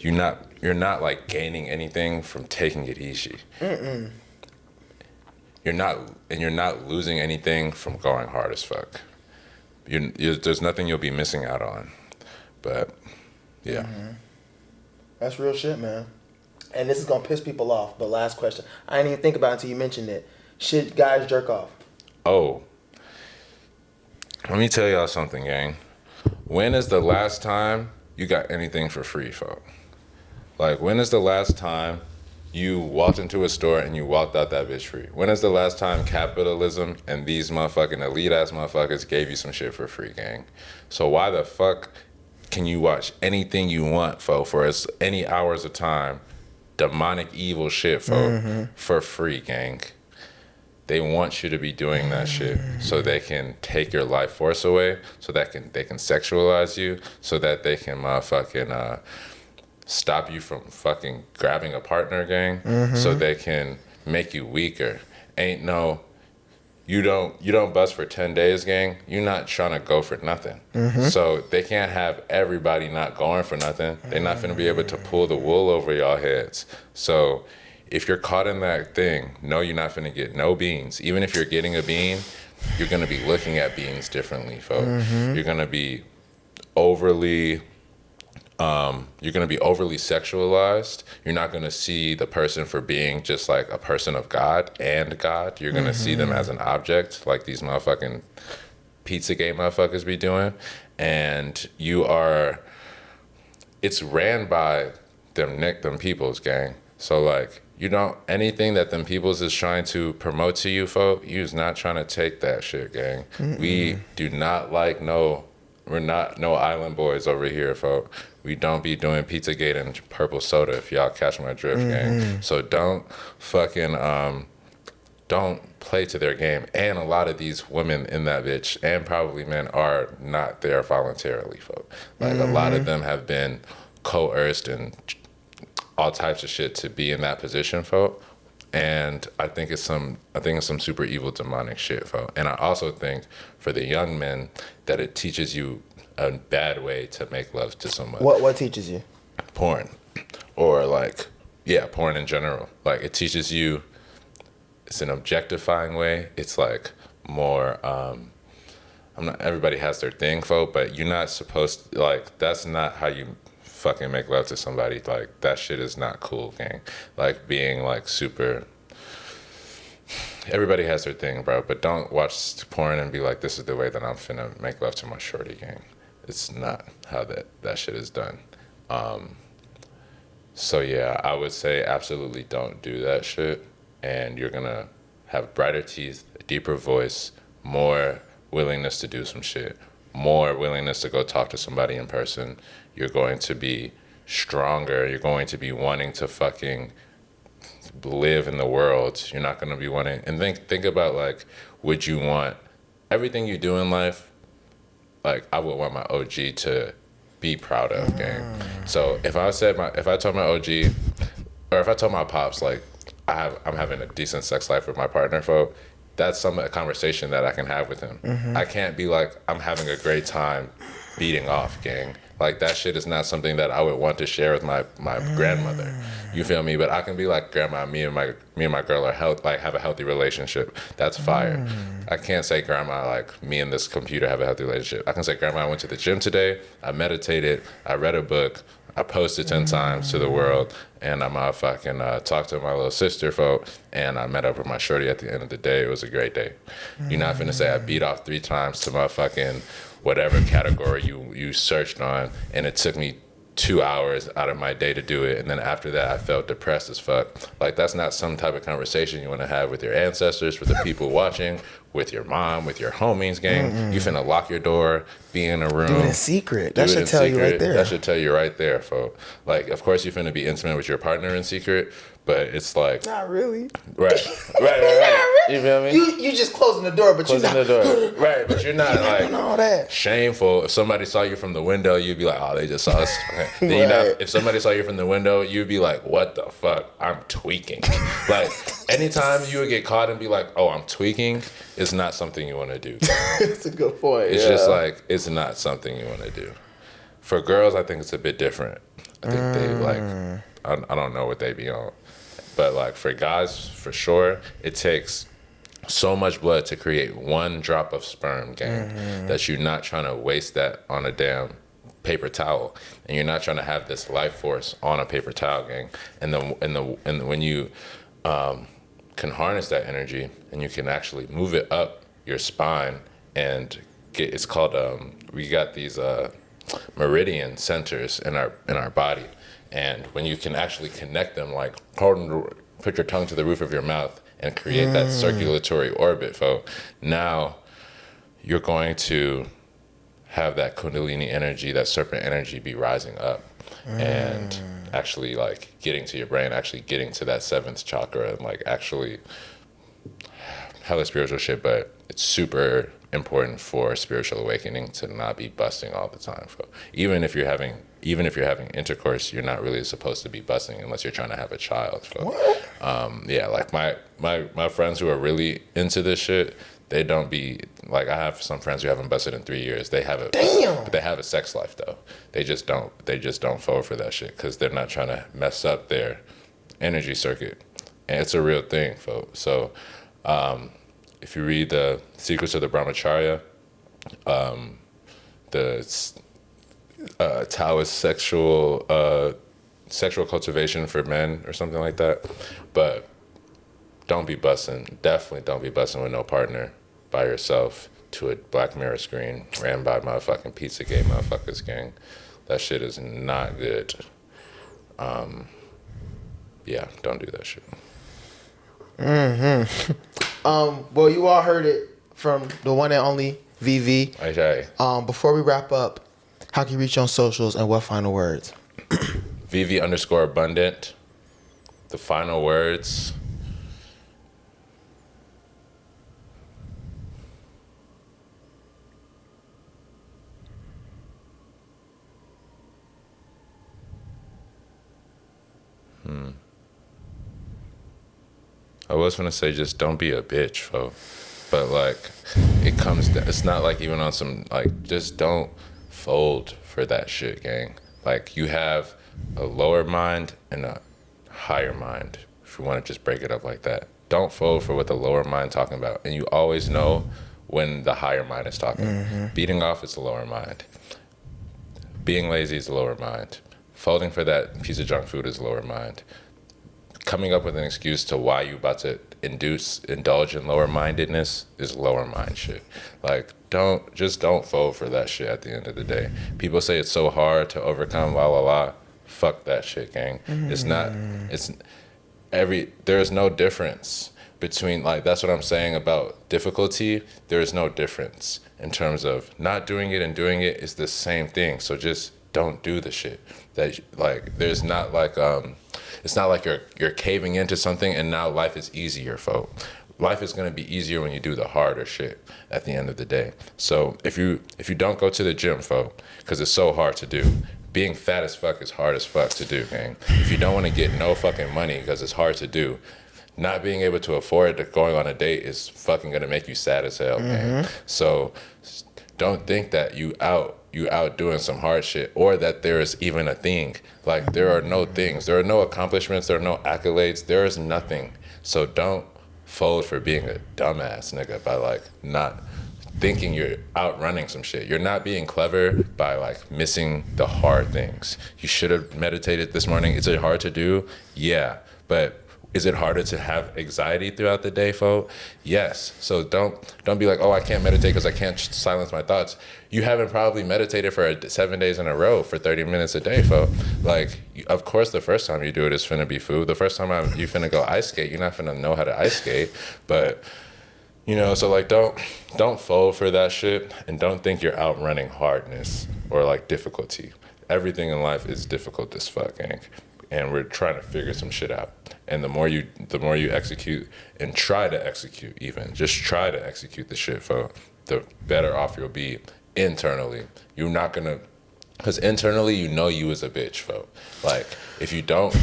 you're not like gaining anything from taking it easy. You're not losing anything from going hard as fuck. There's nothing you'll be missing out on. But yeah. That's real shit, man. And this is gonna piss people off, but last question. I didn't even think about it until you mentioned it. Should guys jerk off? Oh. Let me tell y'all something, gang. When is the last time you got anything for free, folks? Like, when is the last time you walked into a store and you walked out that bitch free? When is the last time capitalism and these motherfucking elite ass motherfuckers gave you some shit for free, gang? So why the fuck can you watch anything you want, for as any hours of time, demonic evil shit, for free, gang? They want you to be doing that shit so they can take your life force away, so that they can sexualize you, so that they can motherfucking stop you from fucking grabbing a partner, gang, so they can make you weaker. You don't bust for 10 days, gang. You're not trying to go for nothing. So they can't have everybody not going for nothing. They're not finna be able to pull the wool over y'all heads. So if you're caught in that thing, no, you're not finna get no beans. Even if you're getting a bean, you're gonna be looking at beans differently, folks. You're gonna be overly sexualized. You're not going to see the person for being just like a person of God and God. You're going to see them as an object, like these motherfucking Pizzagate motherfuckers be doing. And it's ran by them peoples, gang. So like, anything that them peoples is trying to promote to you, folk, you's not trying to take that shit, gang. We do not like we're not no island boys over here, folk. We don't be doing Pizzagate and purple soda, if y'all catch my drift, gang. So don't play to their game. And a lot of these women in that bitch, and probably men, are not there voluntarily, folk. Like a lot of them have been coerced and all types of shit to be in that position, folk. And I think it's some super evil demonic shit, folk. And I also think for the young men that it teaches you a bad way to make love to someone. What teaches you? Porn. Or like, porn in general. Like it teaches you, it's an objectifying way. It's like more, everybody has their thing, folk, but you're not supposed to, like, that's not how you fucking make love to somebody. Like that shit is not cool, gang. Like being like super, everybody has their thing, bro, but don't watch porn and be like, this is the way that I'm finna make love to my shorty, gang. It's not how that shit is done. So yeah, I would say absolutely don't do that shit. And you're gonna have brighter teeth, a deeper voice, more willingness to do some shit, more willingness to go talk to somebody in person. You're going to be stronger. You're going to be wanting to fucking live in the world. You're not going to be wanting, and think about like, would you want everything you do in life? Like, I would want my OG to be proud of, gang. So if I told my OG, or if I told my pops, like, I'm having a decent sex life with my partner, folks, that's a conversation that I can have with him. I can't be like, I'm having a great time beating off, gang. Like, that shit is not something that I would want to share with my grandmother. You feel me? But I can be like, grandma, me and my girl are have a healthy relationship. That's fire. I can't say, grandma, like, me and this computer have a healthy relationship. I can say, grandma, I went to the gym today. I meditated. I read a book. I posted 10 times to the world, and I motherfucking talked to my little sister, folk, and I met up with my shorty at the end of the day. It was a great day. You're not finna say I beat off 3 times to motherfucking whatever category you searched on, and it took me 2 hours out of my day to do it, and then after that I felt depressed as fuck. Like, that's not some type of conversation you want to have with your ancestors, with the people watching, with your mom, with your homies, gang. You finna lock your door, be in a room. Do it in secret. That should tell you right there. That should tell you right there, folks. Like, of course you finna be intimate with your partner in secret, but it's like... Not really. Right. You feel me? You just closing the door, but you're not... the door. Right, but you're not like all that. Shameful. If somebody saw you from the window, you'd be like, oh, they just saw us. Then if somebody saw you from the window, you'd be like, what the fuck? I'm tweaking. Like, anytime you would get caught and be like, oh, I'm tweaking, it's not something you want to do. It's a good point. It's just like, it's not something you want to do. For girls, I think it's a bit different. I think they like, I don't know what they be on. But like, for guys, for sure, it takes so much blood to create 1 drop of sperm, gang, that you're not trying to waste that on a damn paper towel, and you're not trying to have this life force on a paper towel, gang. And when you can harness that energy and you can actually move it up your spine and it's called we got these meridian centers in our body. And when you can actually connect them, like put your tongue to the roof of your mouth and create that circulatory orbit, folks, now you're going to have that kundalini energy, that serpent energy be rising up and actually like getting to your brain, actually getting to that 7th chakra, and like actually hella spiritual shit, but it's super important for spiritual awakening to not be busting all the time. So even if you're having intercourse, you're not really supposed to be busting unless you're trying to have a child. So, yeah, like my friends who are really into this shit, they don't be like, I have some friends who haven't busted in 3 years. They have but they have a sex life though. They just don't fall for that shit because they're not trying to mess up their energy circuit, and it's a real thing, folks. So if you read the Secrets of the Brahmacharya, the Taoist sexual cultivation for men or something like that, but don't be busting. Definitely don't be busting with no partner by yourself to a Black Mirror screen ran by motherfucking Pizzagate motherfuckers, gang. That shit is not good. Yeah, don't do that shit. Well, you all heard it from the one and only VV. Okay. Before we wrap up, how can you reach you on socials and what final words? VV_abundant. The final words. I was gonna say just don't be a bitch, fo. But like, it's not like even on some, like, just don't fold for that shit, gang. Like, you have a lower mind and a higher mind, if you want to just break it up like that. Don't fold for what the lower mind talking about. And you always know when the higher mind is talking. Beating off is the lower mind. Being lazy is the lower mind. Folding for that piece of junk food is the lower mind. Coming up with an excuse to why you about to indulge in lower mindedness is lower mind shit. Like, don't fold for that shit at the end of the day. People say it's so hard to overcome, fuck that shit, gang. There's no difference between, like, that's what I'm saying about difficulty. There is no difference in terms of not doing it and doing it is the same thing. So just don't do the shit. That, like, there's not like, it's not like you're caving into something and now life is easier, folks. Life is going to be easier when you do the harder shit at the end of the day. So if you don't go to the gym, folks, because it's so hard to do. Being fat as fuck is hard as fuck to do, gang. If you don't want to get no fucking money because it's hard to do, not being able to afford going on a date is fucking going to make you sad as hell, gang. So don't think that you out doing some hard shit or that there is even a thing. Like, there are no things. There are no accomplishments. There are no accolades. There is nothing. So don't fold for being a dumbass nigga by like not thinking you're outrunning some shit. You're not being clever by like missing the hard things. You should have meditated this morning. Is it hard to do? Yeah. But is it harder to have anxiety throughout the day, folks? Yes. So don't be like, oh, I can't meditate because I can't silence my thoughts. You haven't probably meditated for 7 days in a row for 30 minutes a day, folks. Like, of course, the first time you do it is finna be food. The first time you finna go ice skate, you're not finna know how to ice skate. But, you know, so like, don't fold for that shit, and don't think you're outrunning hardness or like difficulty. Everything in life is difficult as fuck, gang. And we're trying to figure some shit out. And the more you execute and try to execute, even just try to execute the shit, folks, the better off you'll be internally. You're not gonna, because internally you know you as a bitch, folks. Like, if you don't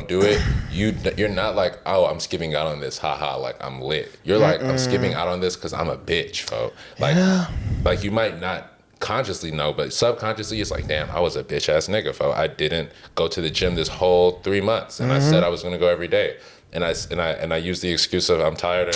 do it, you're not like, oh, I'm skipping out on this, haha, like I'm lit. You're like, I'm skipping out on this because I'm a bitch, folks. Like you might not consciously know, but subconsciously it's like, damn, I was a bitch ass nigga, folks. I didn't go to the gym this whole 3 months, and I said I was gonna go every day, and I used the excuse of I'm tired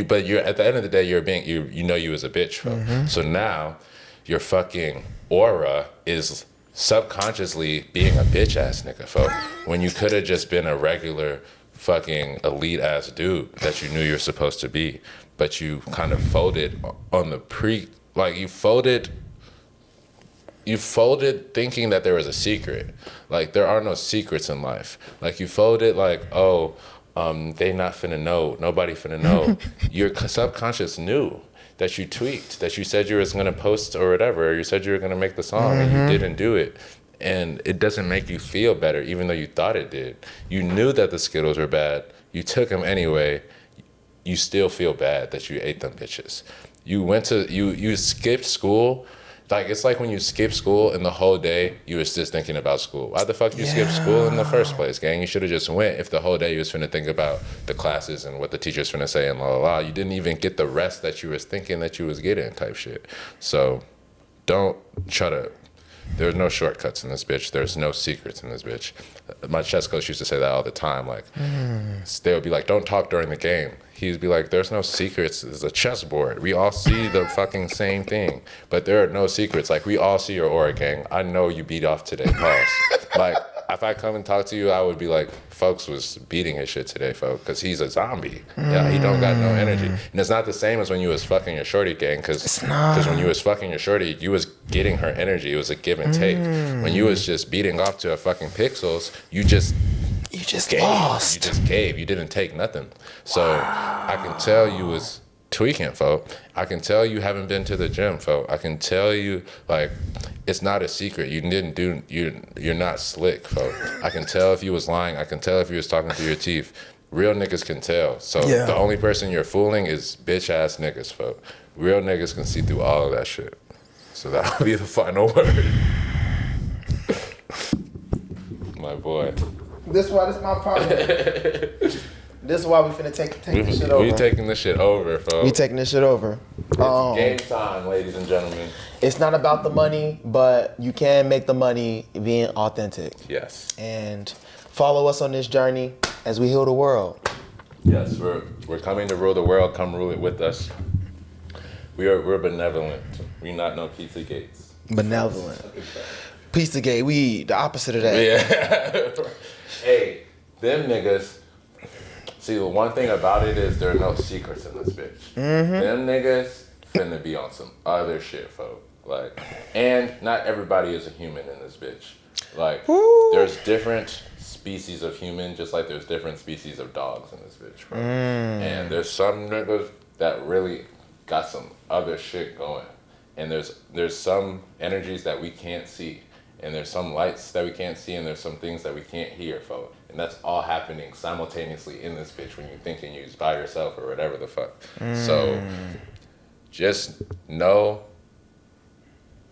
but you're at the end of the day you know you as a bitch, folks. So now your fucking aura is subconsciously being a bitch ass nigga, folks, when you could have just been a regular fucking elite ass dude that you knew you're supposed to be, but you kind of folded on the you folded thinking that there was a secret. Like, there are no secrets in life. Like, you folded like, oh, they not finna know, nobody finna know. Your subconscious knew that you tweaked, that you said you was gonna post or whatever, or you said you were gonna make the song and you didn't do it. And it doesn't make you feel better, even though you thought it did. You knew that the Skittles were bad. You took them anyway. You still feel bad that you ate them bitches. You skipped school. Like, it's like when you skip school and the whole day you was just thinking about school. Why the fuck you skip school in the first place, gang? You should have just went if the whole day you was finna think about the classes and what the teacher's finna say and la la la. You didn't even get the rest that you was thinking that you was getting, type shit. So don't try to. There's no shortcuts in this bitch. There's no secrets in this bitch. My chess coach used to say that all the time. Like, they would be like, don't talk during the game. He'd be like, there's no secrets. It's a chessboard. We all see the fucking same thing, but there are no secrets. Like, we all see your aura, gang. I know you beat off today, pause. Like, if I come and talk to you, I would be like, folks was beating his shit today, folks, because he's a zombie. Yeah, he don't got no energy. And it's not the same as when you was fucking your shorty, gang, because when you was fucking your shorty, you was getting her energy. It was a give and take. When you was just beating off to a fucking pixels, you just gave. Lost. You just gave. You didn't take nothing. So I can tell you was tweaking, folks. I can tell you haven't been to the gym, folks. I can tell you, like, it's not a secret. You're not slick, folks. I can tell if you was lying. I can tell if you was talking through your teeth. Real niggas can tell. So the only person you're fooling is bitch ass niggas, folks. Real niggas can see through all of that shit. So that'll be the final word. My boy. This is my partner. This is why we finna take this shit over. We taking this shit over, folks. We taking this shit over. It's game time, ladies and gentlemen. It's not about the money, but you can make the money being authentic. Yes. And follow us on this journey as we heal the world. Yes, we're coming to rule the world. Come rule it with us. We're benevolent. We not no pizza gates. Benevolent. Pizzagate. We the opposite of that. Yeah. Hey, them niggas. See, the one thing about it is there are no secrets in this bitch. Them niggas finna be on some other shit, folks. Like, and not everybody is a human in this bitch. Like, there's different species of human, just like there's different species of dogs in this bitch, bro. And there's some niggas that really got some other shit going. And there's some energies that we can't see. and there's some lights that we can't see, and there's some things that we can't hear, folks. And that's all happening simultaneously in this bitch when you're thinking you're by yourself or whatever the fuck. So just know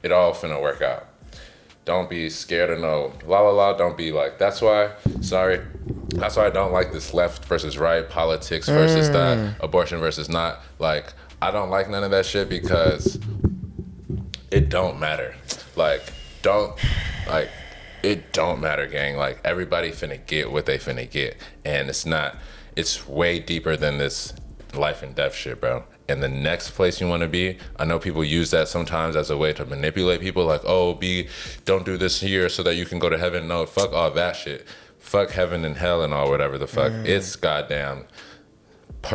it all finna work out. Don't be scared of no la. Don't be like, that's why I don't like this left versus right, politics versus that, abortion versus not. Like, I don't like none of that shit because it don't matter. It don't matter, gang. Like, everybody finna get what they finna get. And it's way deeper than this life and death shit, bro. And the next place you want to be, I know people use that sometimes as a way to manipulate people, like, oh, don't do this here so that you can go to heaven. No, fuck all that shit. Fuck heaven and hell and all whatever the fuck. It's goddamn,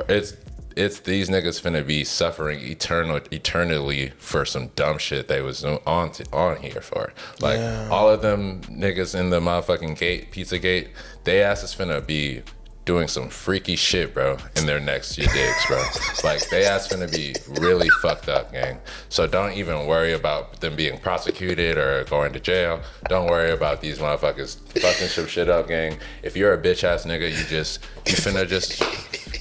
it's these niggas finna be suffering eternally for some dumb shit they was on here for. Like, all of them niggas in the motherfucking Pizzagate, they asses finna be doing some freaky shit, bro, in their next few digs, bro. Like, they ass finna be really fucked up, gang. So don't even worry about them being prosecuted or going to jail. Don't worry about these motherfuckers fucking some shit up, gang. If you're a bitch ass nigga, you finna just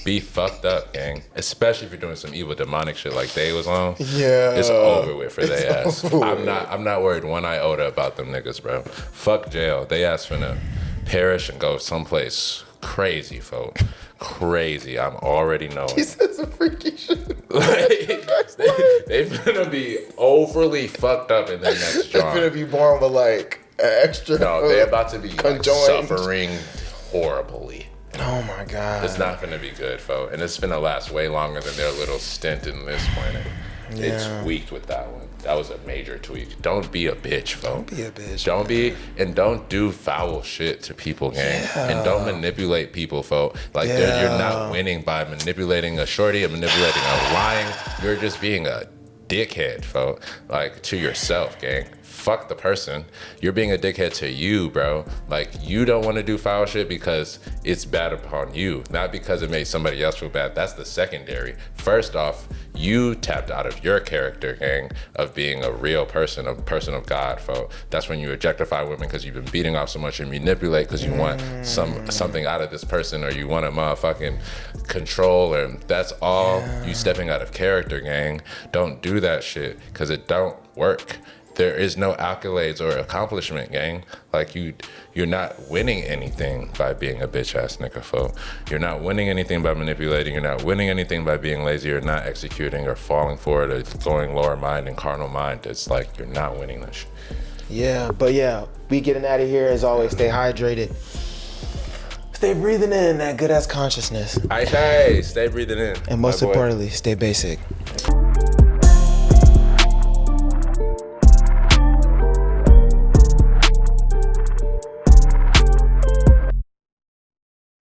be fucked up, gang. Especially if you're doing some evil demonic shit like they was on. Yeah. It's over with for they ass. I'm not worried one iota about them niggas, bro. Fuck jail. They ass finna perish and go someplace crazy, folks. Crazy. I'm already knowing. He says some freaky shit. They finna be overly fucked up in their next job. They're finna be born with like extra. No, they're about to be like, conjoined. suffering horribly. Oh my god. It's not finna be good, folks. And it's finna last way longer than their little stint in this planet. They tweaked with that one. That was a major tweak. Don't be a bitch, folks. Don't be a bitch. Don't be, and don't do foul shit to people, gang. Yeah. And don't manipulate people, folks. Like, you're not winning by manipulating a shorty and manipulating a lying. You're just being a dickhead, folks. Like, to yourself, gang. Fuck the person. You're being a dickhead to you, bro. Like, you don't want to do foul shit because it's bad upon you, not because it made somebody else feel bad. That's the secondary. First off, you tapped out of your character, gang, of being a real person, a person of God, folks. That's when you objectify women because you've been beating off so much and manipulate because you want something out of this person, or you want to motherfucking control, and that's all you stepping out of character, gang. Don't do that shit because it don't work. There is no accolades or accomplishment, gang. Like, you're not winning anything by being a bitch ass nigga, folk. You're not winning anything by manipulating. You're not winning anything by being lazy or not executing or falling for it or going lower mind and carnal mind. It's like, you're not winning this shit. Yeah, but we getting out of here. As always, stay hydrated. Stay breathing in that good ass consciousness. Hey, stay breathing in. And most importantly, stay basic.